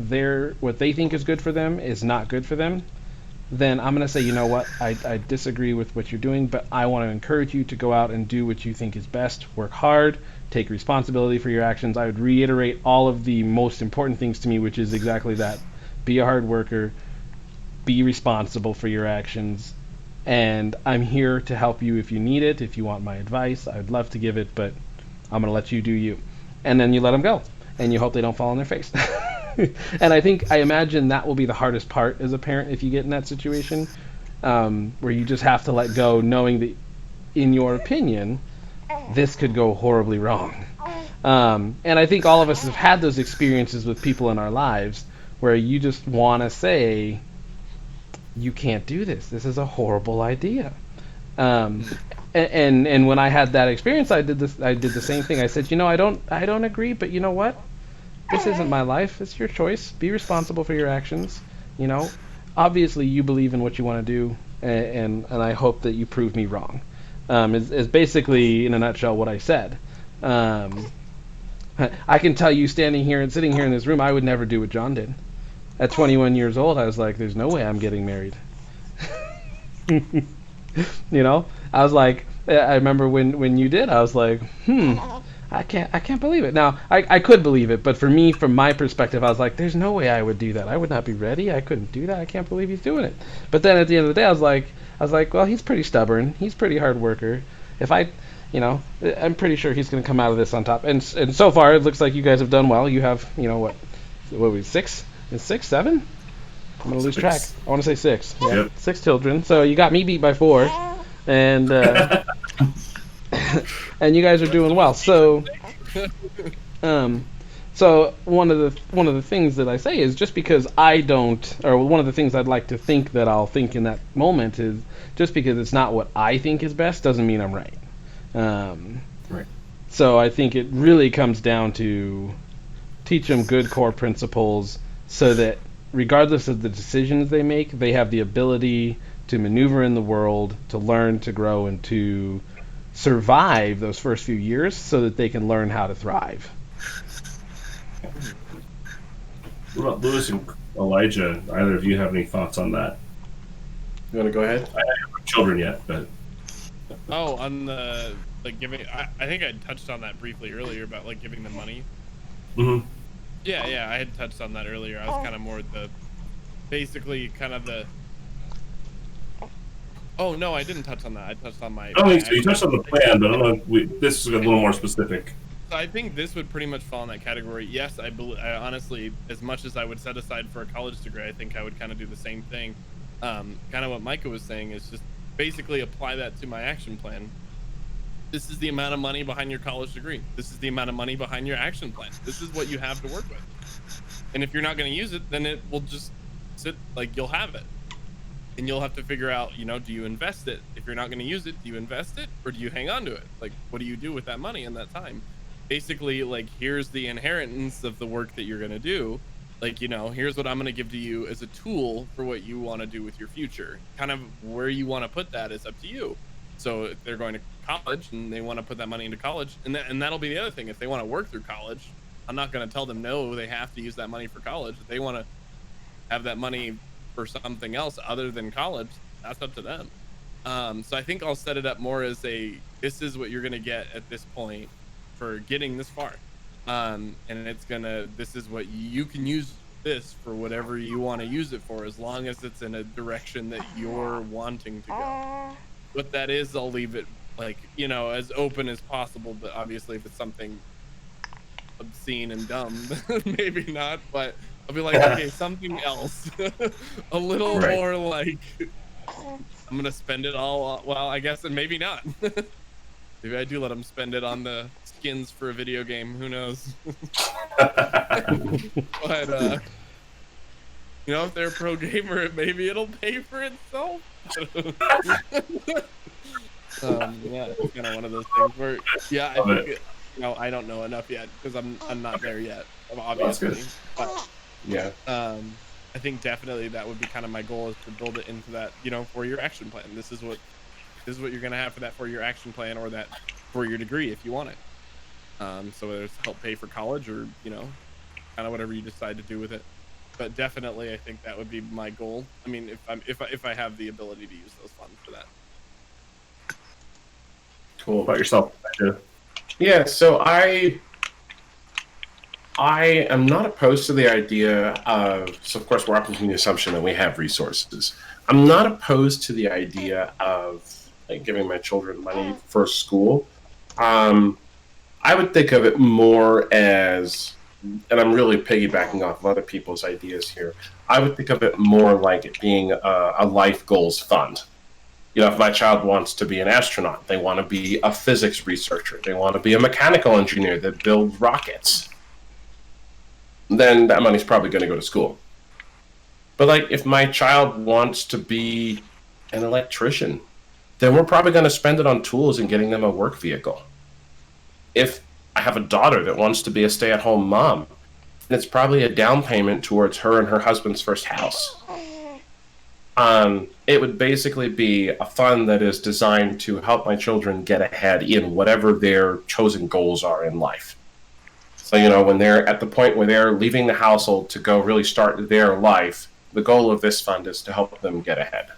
what they think is good for them is not good for them, then I'm going to say, you know what, I disagree with what you're doing, but I want to encourage you to go out and do what you think is best. Work hard, take responsibility for your actions. I would reiterate all of the most important things to me, which is exactly that. Be a hard worker, be responsible for your actions, and I'm here to help you if you need it. If you want my advice, I'd love to give it, but I'm going to let you do you. And then you let them go, and you hope they don't fall on their face. And I imagine that will be the hardest part as a parent if you get in that situation, where you just have to let go, knowing that, in your opinion, this could go horribly wrong. And I think all of us have had those experiences with people in our lives where you just want to say, you can't do this. This is a horrible idea. And when I had that experience, I did the same thing. I said, I don't agree, but you know what? This isn't my life. It's your choice. Be responsible for your actions. Obviously you believe in what you want to do, and I hope that you prove me wrong. Is basically, in a nutshell, what I said. I can tell you, sitting here in this room, I would never do what John did. At 21 years old, I was like, there's no way I'm getting married. I was like, I remember when you did, I was like, I can't believe it. Now, I could believe it, but for me, from my perspective, I was like, there's no way I would do that. I would not be ready. I couldn't do that. I can't believe he's doing it. But then at the end of the day, I was like, well, he's pretty stubborn. He's pretty hard worker. I'm pretty sure he's going to come out of this on top. And so far, it looks like you guys have done well. You have, what was 6? Is 6, 7? I'm going to lose track. I want to say 6. Yeah, yep. 6 children. So you got me beat by 4. And and you guys are doing well. So so one of the things that I say is, just because I don't, or one of the things I'd like to think that I'll think in that moment is, just because it's not what I think is best doesn't mean I'm right. Right. So I think it really comes down to teach them good core principles, so that regardless of the decisions they make, they have the ability to maneuver in the world, to learn, to grow, and to survive those first few years, so that they can learn how to thrive. What about Lewis and Elijah? Either of you have any thoughts on that? You want to go ahead? I don't have children yet, but... Oh, on the, giving... I think I touched on that briefly earlier about, giving them money. Mm-hmm. Yeah, I had touched on that earlier. I was kind of more basically kind of the... Oh, no, I didn't touch on that. I touched on my... I don't think so. You touched on the plan, but I don't know if this is a little more specific. So I think this would pretty much fall in that category. Yes, I honestly, as much as I would set aside for a college degree, I think I would kind of do the same thing. Kind of what Micah was saying is just basically apply that to my action plan. This is the amount of money behind your college degree. This is the amount of money behind your action plan. This is what you have to work with. And if you're not going to use it, then it will just sit, you'll have it. And you'll have to figure out, do you invest it? If you're not going to use it, do you invest it, or do you hang on to it? What do you do with that money and that time? Basically, here's the inheritance of the work that you're going to do. Here's what I'm going to give to you as a tool for what you want to do with your future. Kind of where you want to put that is up to you. So if they're going to college and they want to put that money into college, and that'll be the other thing. If they want to work through college, I'm not going to tell them, no, they have to use that money for college. If they want to have that money for something else other than college, that's up to them. So I think I'll set it up more as this is what you're going to get at this point for getting this far. And this is what you can use this for, whatever you want to use it for, as long as it's in a direction that you're wanting to go. What that is, I'll leave it as open as possible, but obviously if it's something obscene and dumb, maybe not, but I'll be okay, something else. A little more I'm gonna spend it all, well, I guess, and maybe not. Maybe I do let them spend it on the skins for a video game, who knows. But if they're a pro gamer, maybe it'll pay for itself. Yeah, it's kind of one of those things where, yeah, I think I don't know enough yet, because I'm not there yet, obviously. But Yeah. I think definitely that would be kind of my goal, is to build it into that, 4-year action plan. This is what you're gonna have for that 4-year action plan, or that 4-year degree if you want it. So whether it's help pay for college, or kind of whatever you decide to do with it. But definitely, I think that would be my goal. I mean, if I have the ability to use those funds for that. What Cool. about yourself? Yeah, so I am not opposed to the idea of, so of course we're operating the assumption that we have resources. I'm not opposed to the idea of like giving my children money for school. I would think of it more as, and I'm really piggybacking off of other people's ideas here. I would think of it more like it being a life goals fund. If my child wants to be an astronaut, they want to be a physics researcher, they want to be a mechanical engineer that builds rockets, then that money's probably going to go to school. But like, if my child wants to be an electrician, then we're probably going to spend it on tools and getting them a work vehicle. If I have a daughter that wants to be a stay-at-home mom, then it's probably a down payment towards her and her husband's first house. It would basically be a fund that is designed to help my children get ahead in whatever their chosen goals are in life. So, when they're at the point where they're leaving the household to go really start their life, the goal of this fund is to help them get ahead.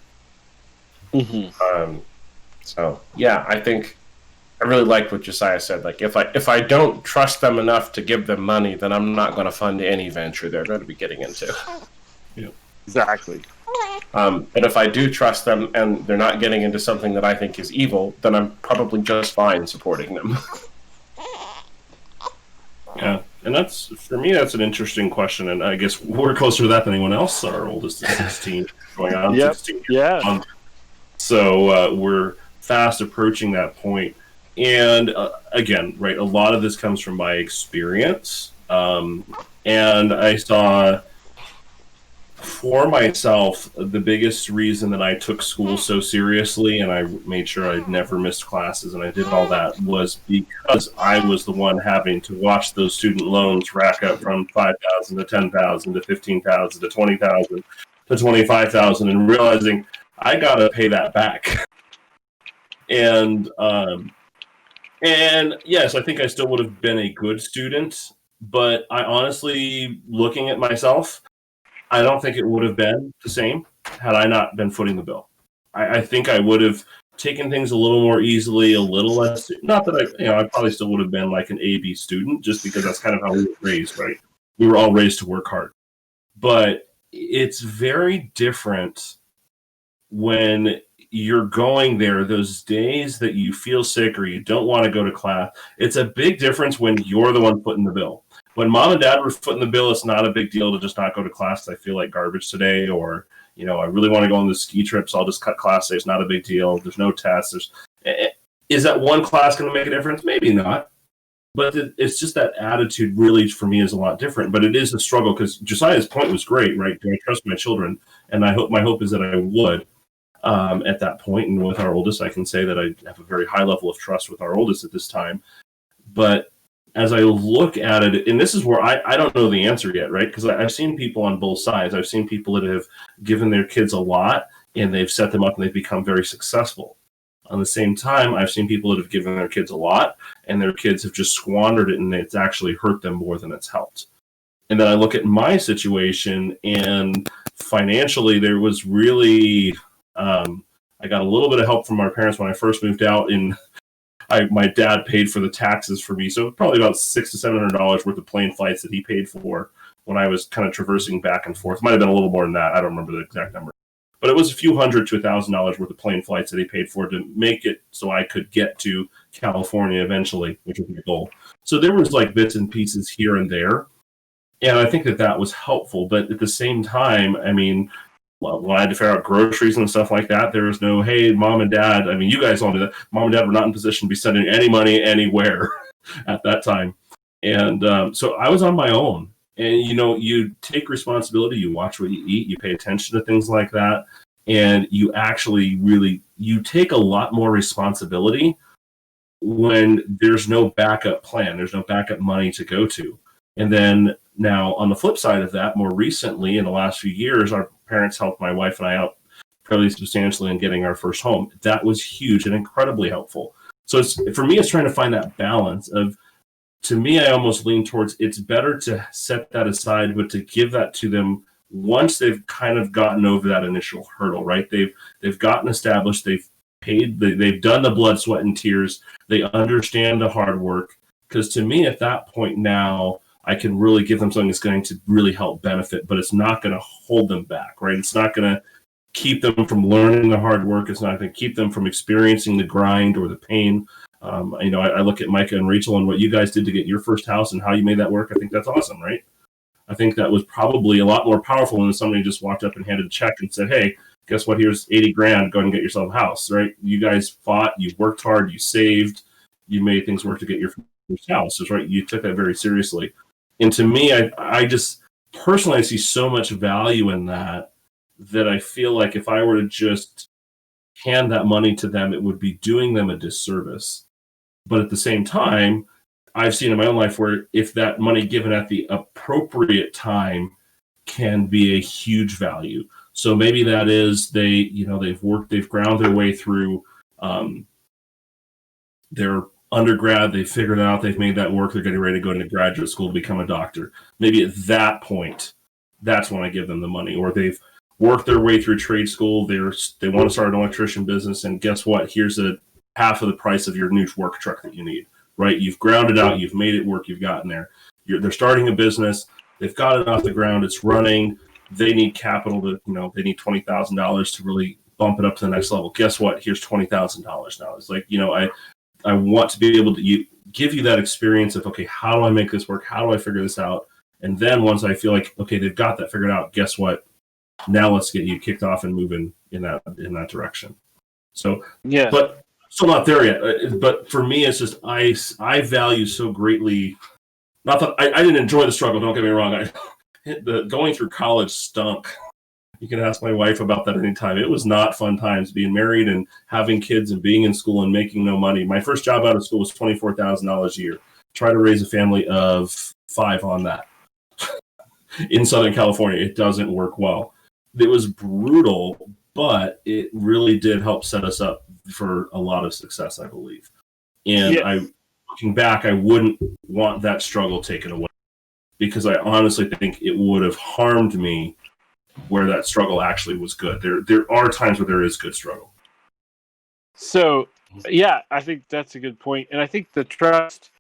So, yeah, I think I really liked what Josiah said. Like, if I don't trust them enough to give them money, then I'm not going to fund any venture they're going to be getting into. Yeah. Exactly. But if I do trust them and they're not getting into something that I think is evil, then I'm probably just fine supporting them. Yeah, and for me, that's an interesting question, and I guess we're closer to that than anyone else. Our oldest is 16, going on 16. Yeah. So we're fast approaching that point. And again, right, a lot of this comes from my experience. And I saw, for myself, the biggest reason that I took school so seriously and I made sure I never missed classes and I did all that was because I was the one having to watch those student loans rack up from $5,000 to $10,000 to $15,000 to $20,000 to $25,000 and realizing I got to pay that back. And yes, I think I still would have been a good student, but I honestly, looking at myself, I don't think it would have been the same had I not been footing the bill. I think I would have taken things a little more easily, a little less. Not that I probably still would have been like an A/B student, just because that's kind of how we were raised, right? We were all raised to work hard. But it's very different when you're going there, those days that you feel sick or you don't want to go to class. It's a big difference when you're the one footing the bill. When mom and dad were footing the bill, it's not a big deal to just not go to class. I feel like garbage today, or I really want to go on the ski trips. I'll just cut class day. It's not a big deal. There's no tests. Is that one class going to make a difference? Maybe not. But it's just that attitude really, for me, is a lot different. But it is a struggle because Josiah's point was great, right? Do I trust my children? And my hope is that I would at that point. And with our oldest, I can say that I have a very high level of trust with our oldest at this time. But as I look at it, and this is where I don't know the answer yet, right? Because I've seen people on both sides. I've seen people that have given their kids a lot and they've set them up and they've become very successful. On the same time, I've seen people that have given their kids a lot and their kids have just squandered it and it's actually hurt them more than it's helped. And then I look at my situation, and financially there was really, I got a little bit of help from my parents when I first moved out. My dad paid for the taxes for me, so probably about $600 to $700 worth of plane flights that he paid for when I was kind of traversing back and forth. Might have been a little more than that. I don't remember the exact number. But it was a few $100 to $1,000 worth of plane flights that he paid for to make it so I could get to California eventually, which was my goal. So there was like bits and pieces here and there. And I think that was helpful. But at the same time, I mean, when I had to figure out groceries and stuff like that, there was no, hey, mom and dad. I mean, you guys all do that. Mom and dad were not in position to be sending any money anywhere at that time. And so I was on my own. And, you take responsibility. You watch what you eat. You pay attention to things like that. And you actually you take a lot more responsibility when there's no backup plan. There's no backup money to go to. And then Now, on the flip side of that, more recently, in the last few years, our parents helped my wife and I out fairly substantially in getting our first home. That was huge and incredibly helpful. So for me, it's trying to find that balance of, to me, I almost lean towards it's better to set that aside, but to give that to them once they've kind of gotten over that initial hurdle, right? They've gotten established, they've paid, they've done the blood, sweat, and tears, they understand the hard work. Because to me, at that point now, I can really give them something that's going to really help benefit, but it's not going to hold them back, right? It's not going to keep them from learning the hard work. It's not going to keep them from experiencing the grind or the pain. I look at Micah and Rachel and what you guys did to get your first house and how you made that work. I think that's awesome, right? I think that was probably a lot more powerful than somebody just walked up and handed a check and said, "Hey, guess what? Here's 80 grand. Go and get yourself a house," right? You guys fought, you worked hard, you saved, you made things work to get your first house. That's right. You took that very seriously. And to me, I just personally, I see so much value in that I feel like if I were to just hand that money to them, it would be doing them a disservice. But at the same time, I've seen in my own life where if that money given at the appropriate time can be a huge value. So maybe that is they've ground their way through their undergrad, they figured it out, they've made that work, they're getting ready to go into graduate school to become a doctor. Maybe at that point, that's when I give them the money. Or they've worked their way through trade school, they want to start an electrician business, and guess what? Here's a half of the price of your new work truck that you need, right? You've grounded out, you've made it work, you've gotten there. They're starting a business, they've got it off the ground, it's running, they need capital they need $20,000 to really bump it up to the next level. Guess what? Here's $20,000 now. It's like, I want to be able to give you that experience of, okay, how do I make this work? How do I figure this out? And then once I feel like, okay, they've got that figured out, guess what? Now let's get you kicked off and moving in that direction. So, yeah, but still not there yet. But for me, it's just, I value so greatly, not that I didn't enjoy the struggle, don't get me wrong. Going through college stunk. You can ask my wife about that anytime. It was not fun times being married and having kids and being in school and making no money. My first job out of school was $24,000 a year. Try to raise a family of 5 on that. In Southern California, it doesn't work well. It was brutal, but it really did help set us up for a lot of success, I believe. And looking back, I wouldn't want that struggle taken away, because I honestly think it would have harmed me where that struggle actually was good. There are times where there is good struggle. So, yeah, I think that's a good point. And I think the trust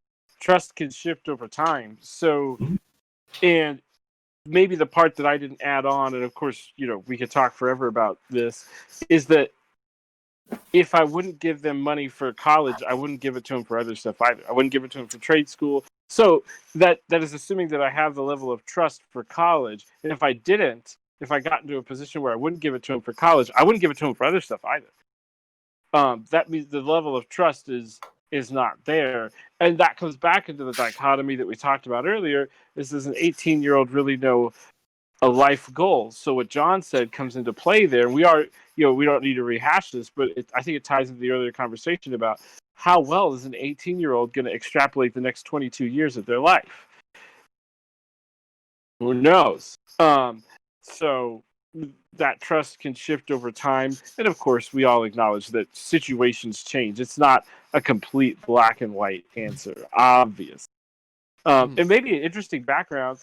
can shift over time. So, and maybe the part that I didn't add on, and of course, we could talk forever about this, is that if I wouldn't give them money for college, I wouldn't give it to them for other stuff either. I wouldn't give it to them for trade school. So that is assuming that I have the level of trust for college. And if I didn't, if I got into a position where I wouldn't give it to him for college, I wouldn't give it to him for other stuff either. That means the level of trust is not there. And that comes back into the dichotomy that we talked about earlier. Does an 18-year-old really know a life goal? So what John said comes into play there. And we don't need to rehash this, but I think it ties into the earlier conversation about how well is an 18-year-old going to extrapolate the next 22 years of their life? Who knows? So that trust can shift over time. And of course, we all acknowledge that situations change. It's not a complete black and white answer, obvious. And maybe an interesting background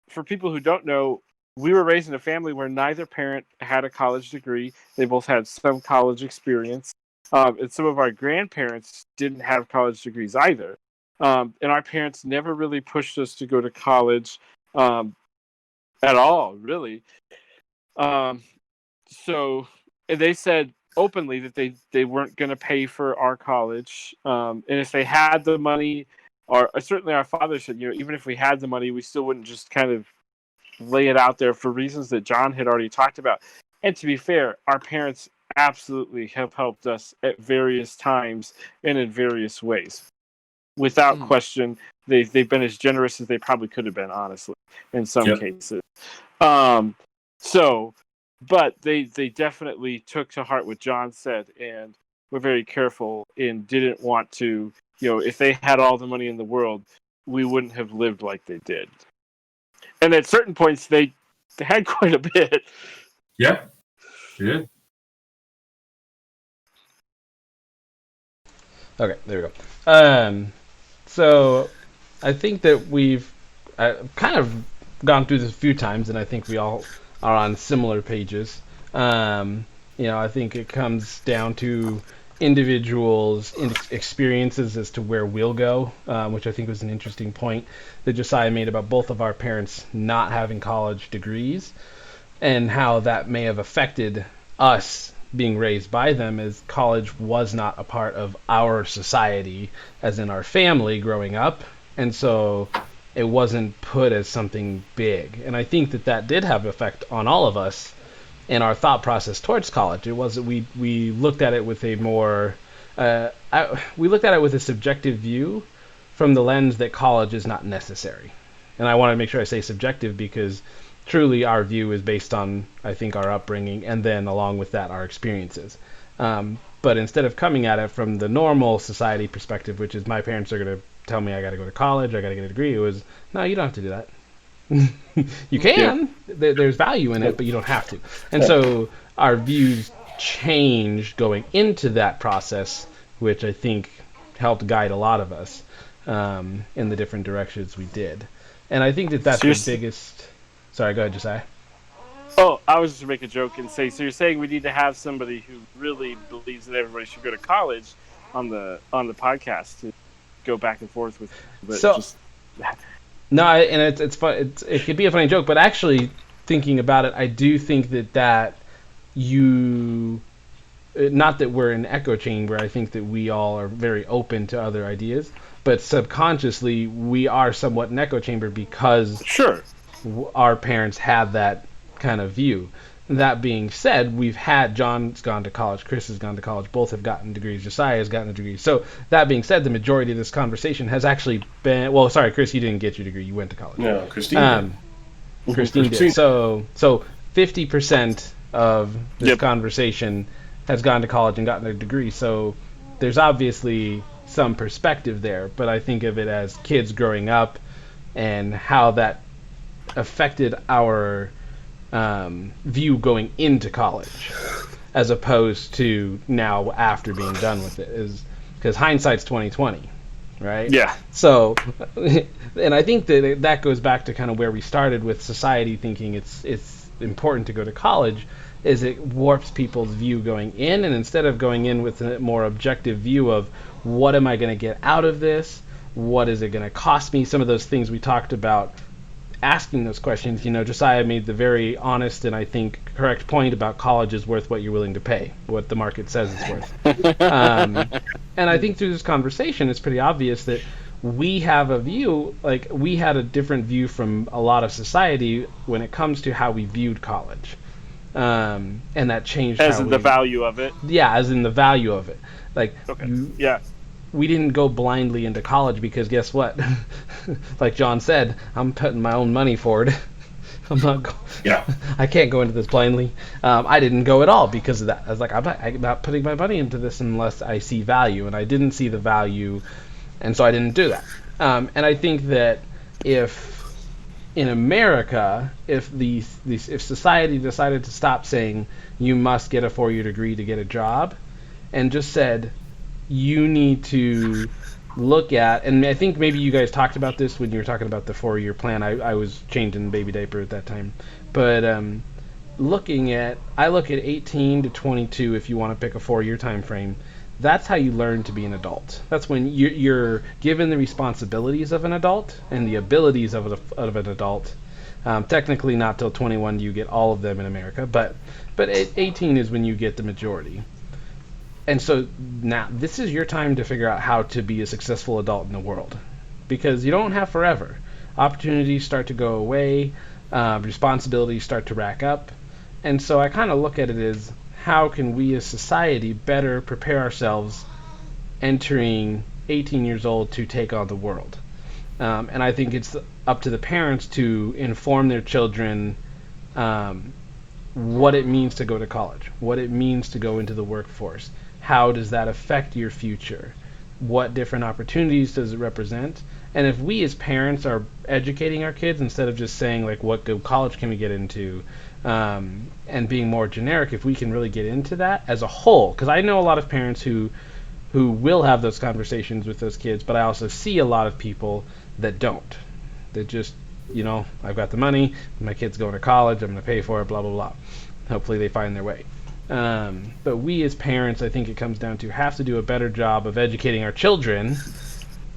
for people who don't know, we were raised in a family where neither parent had a college degree. They both had some college experience. And some of our grandparents didn't have college degrees either. And our parents never really pushed us to go to college at all, really. So they said openly that they weren't going to pay for our college. And if they had the money, or certainly our father said, even if we had the money, we still wouldn't just kind of lay it out there for reasons that John had already talked about. And to be fair, our parents absolutely have helped us at various times and in various ways. Without question, they've been as generous as they probably could have been, honestly, in some cases. But they definitely took to heart what John said and were very careful and didn't want to, if they had all the money in the world, we wouldn't have lived like they did. And at certain points, they had quite a bit. Yeah, she did. Okay, there we go. So I think that we've kind of gone through this a few times, and I think we all are on similar pages. I think it comes down to individuals' experiences as to where we'll go, which I think was an interesting point that Josiah made about both of our parents not having college degrees and how that may have affected us being raised by them, as college was not a part of our society, as in our family growing up. And so it wasn't put as something big. And I think that that did have effect on all of us in our thought process towards college. It was that we looked at it with a more we looked at it with a subjective view from the lens that college is not necessary. And I want to make sure I say subjective because truly our view is based on, I think, our upbringing and then along with that our experiences. But instead of coming at it from the normal society perspective, which is my parents are going to tell me I got to go to college, I got to get a degree, it was, no, you don't have to do that. You can. Yeah. There's value in it, but you don't have to. And so our views changed going into that process, which I think helped guide a lot of us in the different directions we did. And I think that that's the biggest... Sorry, go ahead, Josiah. Oh, I was just going to make a joke and say, so you're saying we need to have somebody who really believes that everybody should go to college on the podcast to go back and forth with. But so, just... No, and it's fun. It could be a funny joke, but actually thinking about it, I do think that you, not that we're an echo chamber. I think that we all are very open to other ideas, but subconsciously we are somewhat an echo chamber because sure our parents had that kind of view. That being said, we've had John's gone to college, Chris has gone to college, both have gotten degrees, Josiah has gotten a degree. So that being said, the majority of this conversation has actually been, well, sorry, Chris, you didn't get your degree, you went to college. No, Christine did. Christine did. So 50% of this conversation has gone to college and gotten a degree. So there's obviously some perspective there, but I think of it as kids growing up and how that affected our view going into college as opposed to now after being done with it, is because hindsight's 20/20, right? Yeah. So, and I think that goes back to kind of where we started with society thinking it's important to go to college, is it warps people's view going in, and instead of going in with a more objective view of what am I going to get out of this, what is it going to cost me, some of those things we talked about, asking those questions. Josiah made the very honest and I think correct point about college is worth what you're willing to pay, what the market says it's worth. And I think through this conversation, it's pretty obvious that we have a view, like we had a different view from a lot of society when it comes to how we viewed college. And that changed as in the value of it. Yeah, as in the value of it. Like, yeah. We didn't go blindly into college because guess what? Like John said, I'm putting my own money forward. I'm not. I can't go into this blindly. I didn't go at all because of that. I was like, I'm not putting my money into this unless I see value, and I didn't see the value, and so I didn't do that. And I think that if in America, if if society decided to stop saying you must get a 4-year degree to get a job, and just said you need to look at, and I think maybe you guys talked about this when you were talking about the 4-year plan. I was changing the baby diaper at that time, but I look at 18 to 22 if you want to pick a 4-year time frame. That's how you learn to be an adult. That's when you're given the responsibilities of an adult and the abilities of an adult. Technically not till 21 do you get all of them in America, but 18 is when you get the majority. And so now this is your time to figure out how to be a successful adult in the world, because you don't have forever. Opportunities start to go away, responsibilities start to rack up, and so I kind of look at it as how can we as society better prepare ourselves entering 18 years old to take on the world. And I think it's up to the parents to inform their children what it means to go to college, what it means to go into the workforce. How does that affect your future? What different opportunities does it represent? And if we as parents are educating our kids instead of just saying like what good college can we get into, and being more generic, if we can really get into that as a whole, because I know a lot of parents who will have those conversations with those kids, but I also see a lot of people that don't. That just, I've got the money, my kid's going to college, I'm going to pay for it, blah, blah, blah. Hopefully they find their way. But we as parents, I think it comes down to have to do a better job of educating our children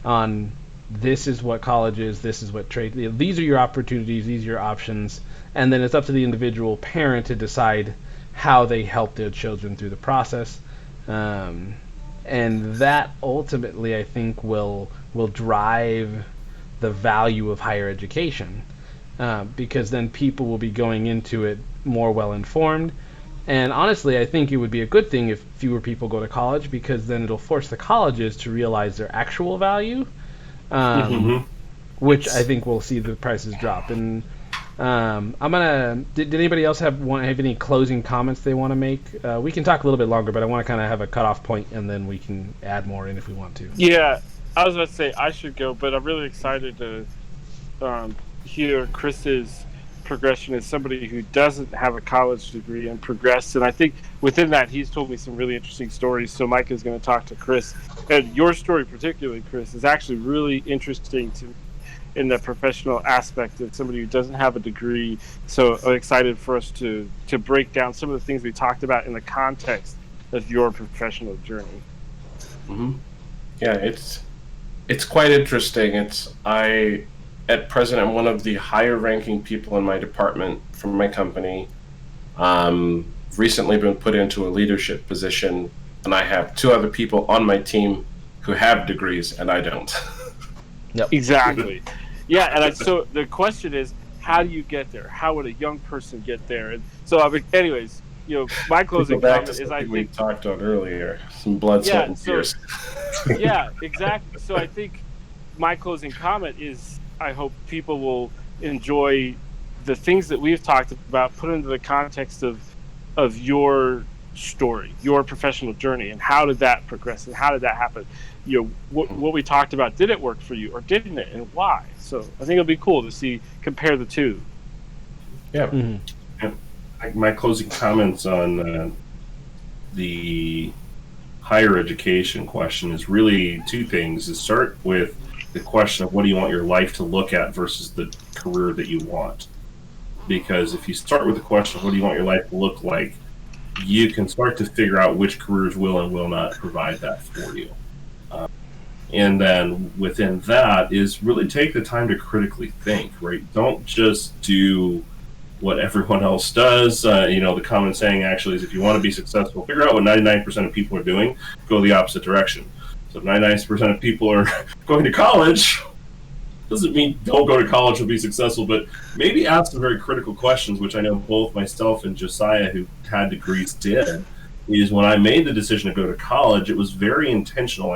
on this is what college is, this is what trade, these are your opportunities, these are your options, and then it's up to the individual parent to decide how they help their children through the process. And that ultimately, I think, will drive the value of higher education, because then people will be going into it more well informed. And honestly, I think it would be a good thing if fewer people go to college, because then it'll force the colleges to realize their actual value, which I think we'll see the prices drop. And Did anybody else have any closing comments they want to make? We can talk a little bit longer, but I want to kind of have a cutoff point, and then we can add more in if we want to. Yeah, I was about to say I should go, but I'm really excited to hear Chris's progression as somebody who doesn't have a college degree and progressed. And I think within that, he's told me some really interesting stories. So Mike is going to talk to Chris. And your story particularly, Chris, is actually really interesting to me in the professional aspect of somebody who doesn't have a degree. So I'm excited for us to break down some of the things we talked about in the context of your professional journey. Mm-hmm. Yeah, it's quite interesting. At present, I'm one of the higher ranking people in my department from my company. Recently been put into a leadership position, and I have two other people on my team who have degrees, and I don't. Yep. Exactly. Yeah, and so the question is, how do you get there? How would a young person get there? And so, anyways, my closing comment is, I think we talked on earlier, some blood, sweat, and tears. Yeah, exactly. So I think my closing comment is, I hope people will enjoy the things that we've talked about, put into the context of your story, your professional journey, and how did that progress, and how did that happen? What we talked about, did it work for you, or didn't it, and why? So I think it'll be cool to compare the two. Yeah. Mm-hmm. Yeah. My closing comments on the higher education question is really two things. To start with the question of what do you want your life to look at versus the career that you want. Because if you start with the question of what do you want your life to look like, you can start to figure out which careers will and will not provide that for you. And then within that is really take the time to critically think, right? Don't just do what everyone else does. The common saying actually is if you want to be successful, figure out what 99% of people are doing, go the opposite direction. So if 99% of people are going to college, doesn't mean don't go to college and be successful, but maybe ask some very critical questions, which I know both myself and Josiah, who had degrees, did. Is when I made the decision to go to college, it was very intentional.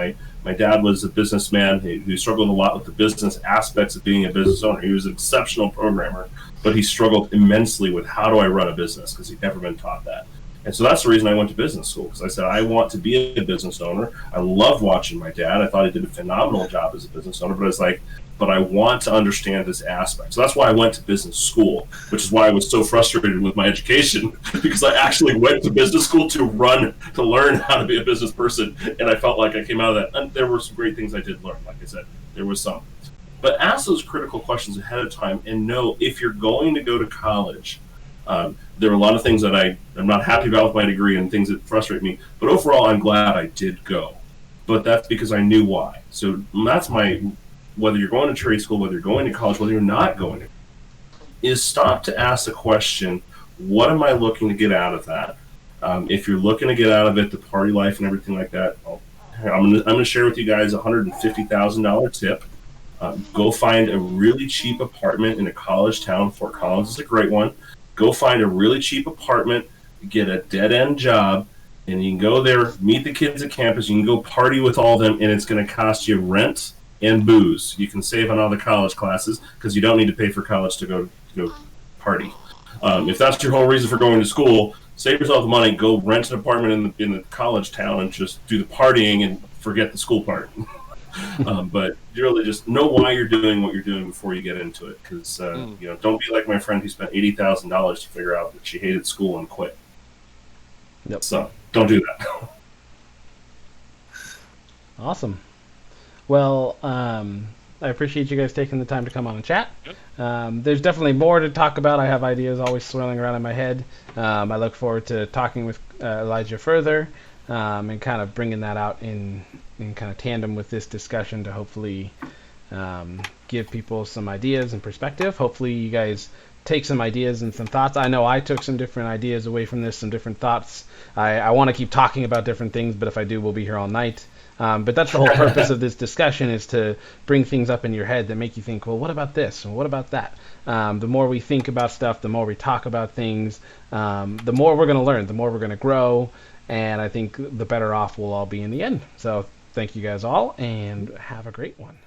My dad was a businessman who struggled a lot with the business aspects of being a business owner. He was an exceptional programmer, but he struggled immensely with how do I run a business, because he'd never been taught that. And so that's the reason I went to business school, because I said, I want to be a business owner. I love watching my dad. I thought he did a phenomenal job as a business owner, but I was like, but I want to understand this aspect. So that's why I went to business school, which is why I was so frustrated with my education, because I actually went to business school to learn how to be a business person. And I felt like I came out of that. And there were some great things I did learn. Like I said, there was some. But ask those critical questions ahead of time and know if you're going to go to college. There are a lot of things that I'm not happy about with my degree and things that frustrate me. But overall, I'm glad I did go. But that's because I knew why. So that's whether you're going to trade school, whether you're going to college, whether you're not going to, is stop to ask the question, what am I looking to get out of that? If you're looking to get out of it, the party life and everything like that, I'm going to share with you guys a $150,000 tip. Go find a really cheap apartment in a college town. Fort Collins is a great one. Go find a really cheap apartment, get a dead-end job, and you can go there, meet the kids at campus, you can go party with all of them, and it's going to cost you rent and booze. You can save on all the college classes because you don't need to pay for college to go party. If that's your whole reason for going to school, save yourself the money, go rent an apartment in the college town and just do the partying and forget the school part. But you really just know why you're doing what you're doing before you get into it, because don't be like my friend who spent $80,000 to figure out that she hated school and quit. Yep. So don't do that. Awesome. Well, I appreciate you guys taking the time to come on and chat. There's definitely more to talk about. I have ideas always swirling around in my head. I look forward to talking with Elijah further and kind of bringing that out in kind of tandem with this discussion to hopefully give people some ideas and perspective. Hopefully you guys take some ideas and some thoughts. I know I took some different ideas away from this, some different thoughts. I want to keep talking about different things, but if I do, we'll be here all night. But that's the whole purpose of this discussion, is to bring things up in your head that make you think, well, what about this? And what about that? The more we think about stuff, the more we talk about things, the more we're going to learn, the more we're going to grow. And I think the better off we'll all be in the end. So thank you guys all, and have a great one.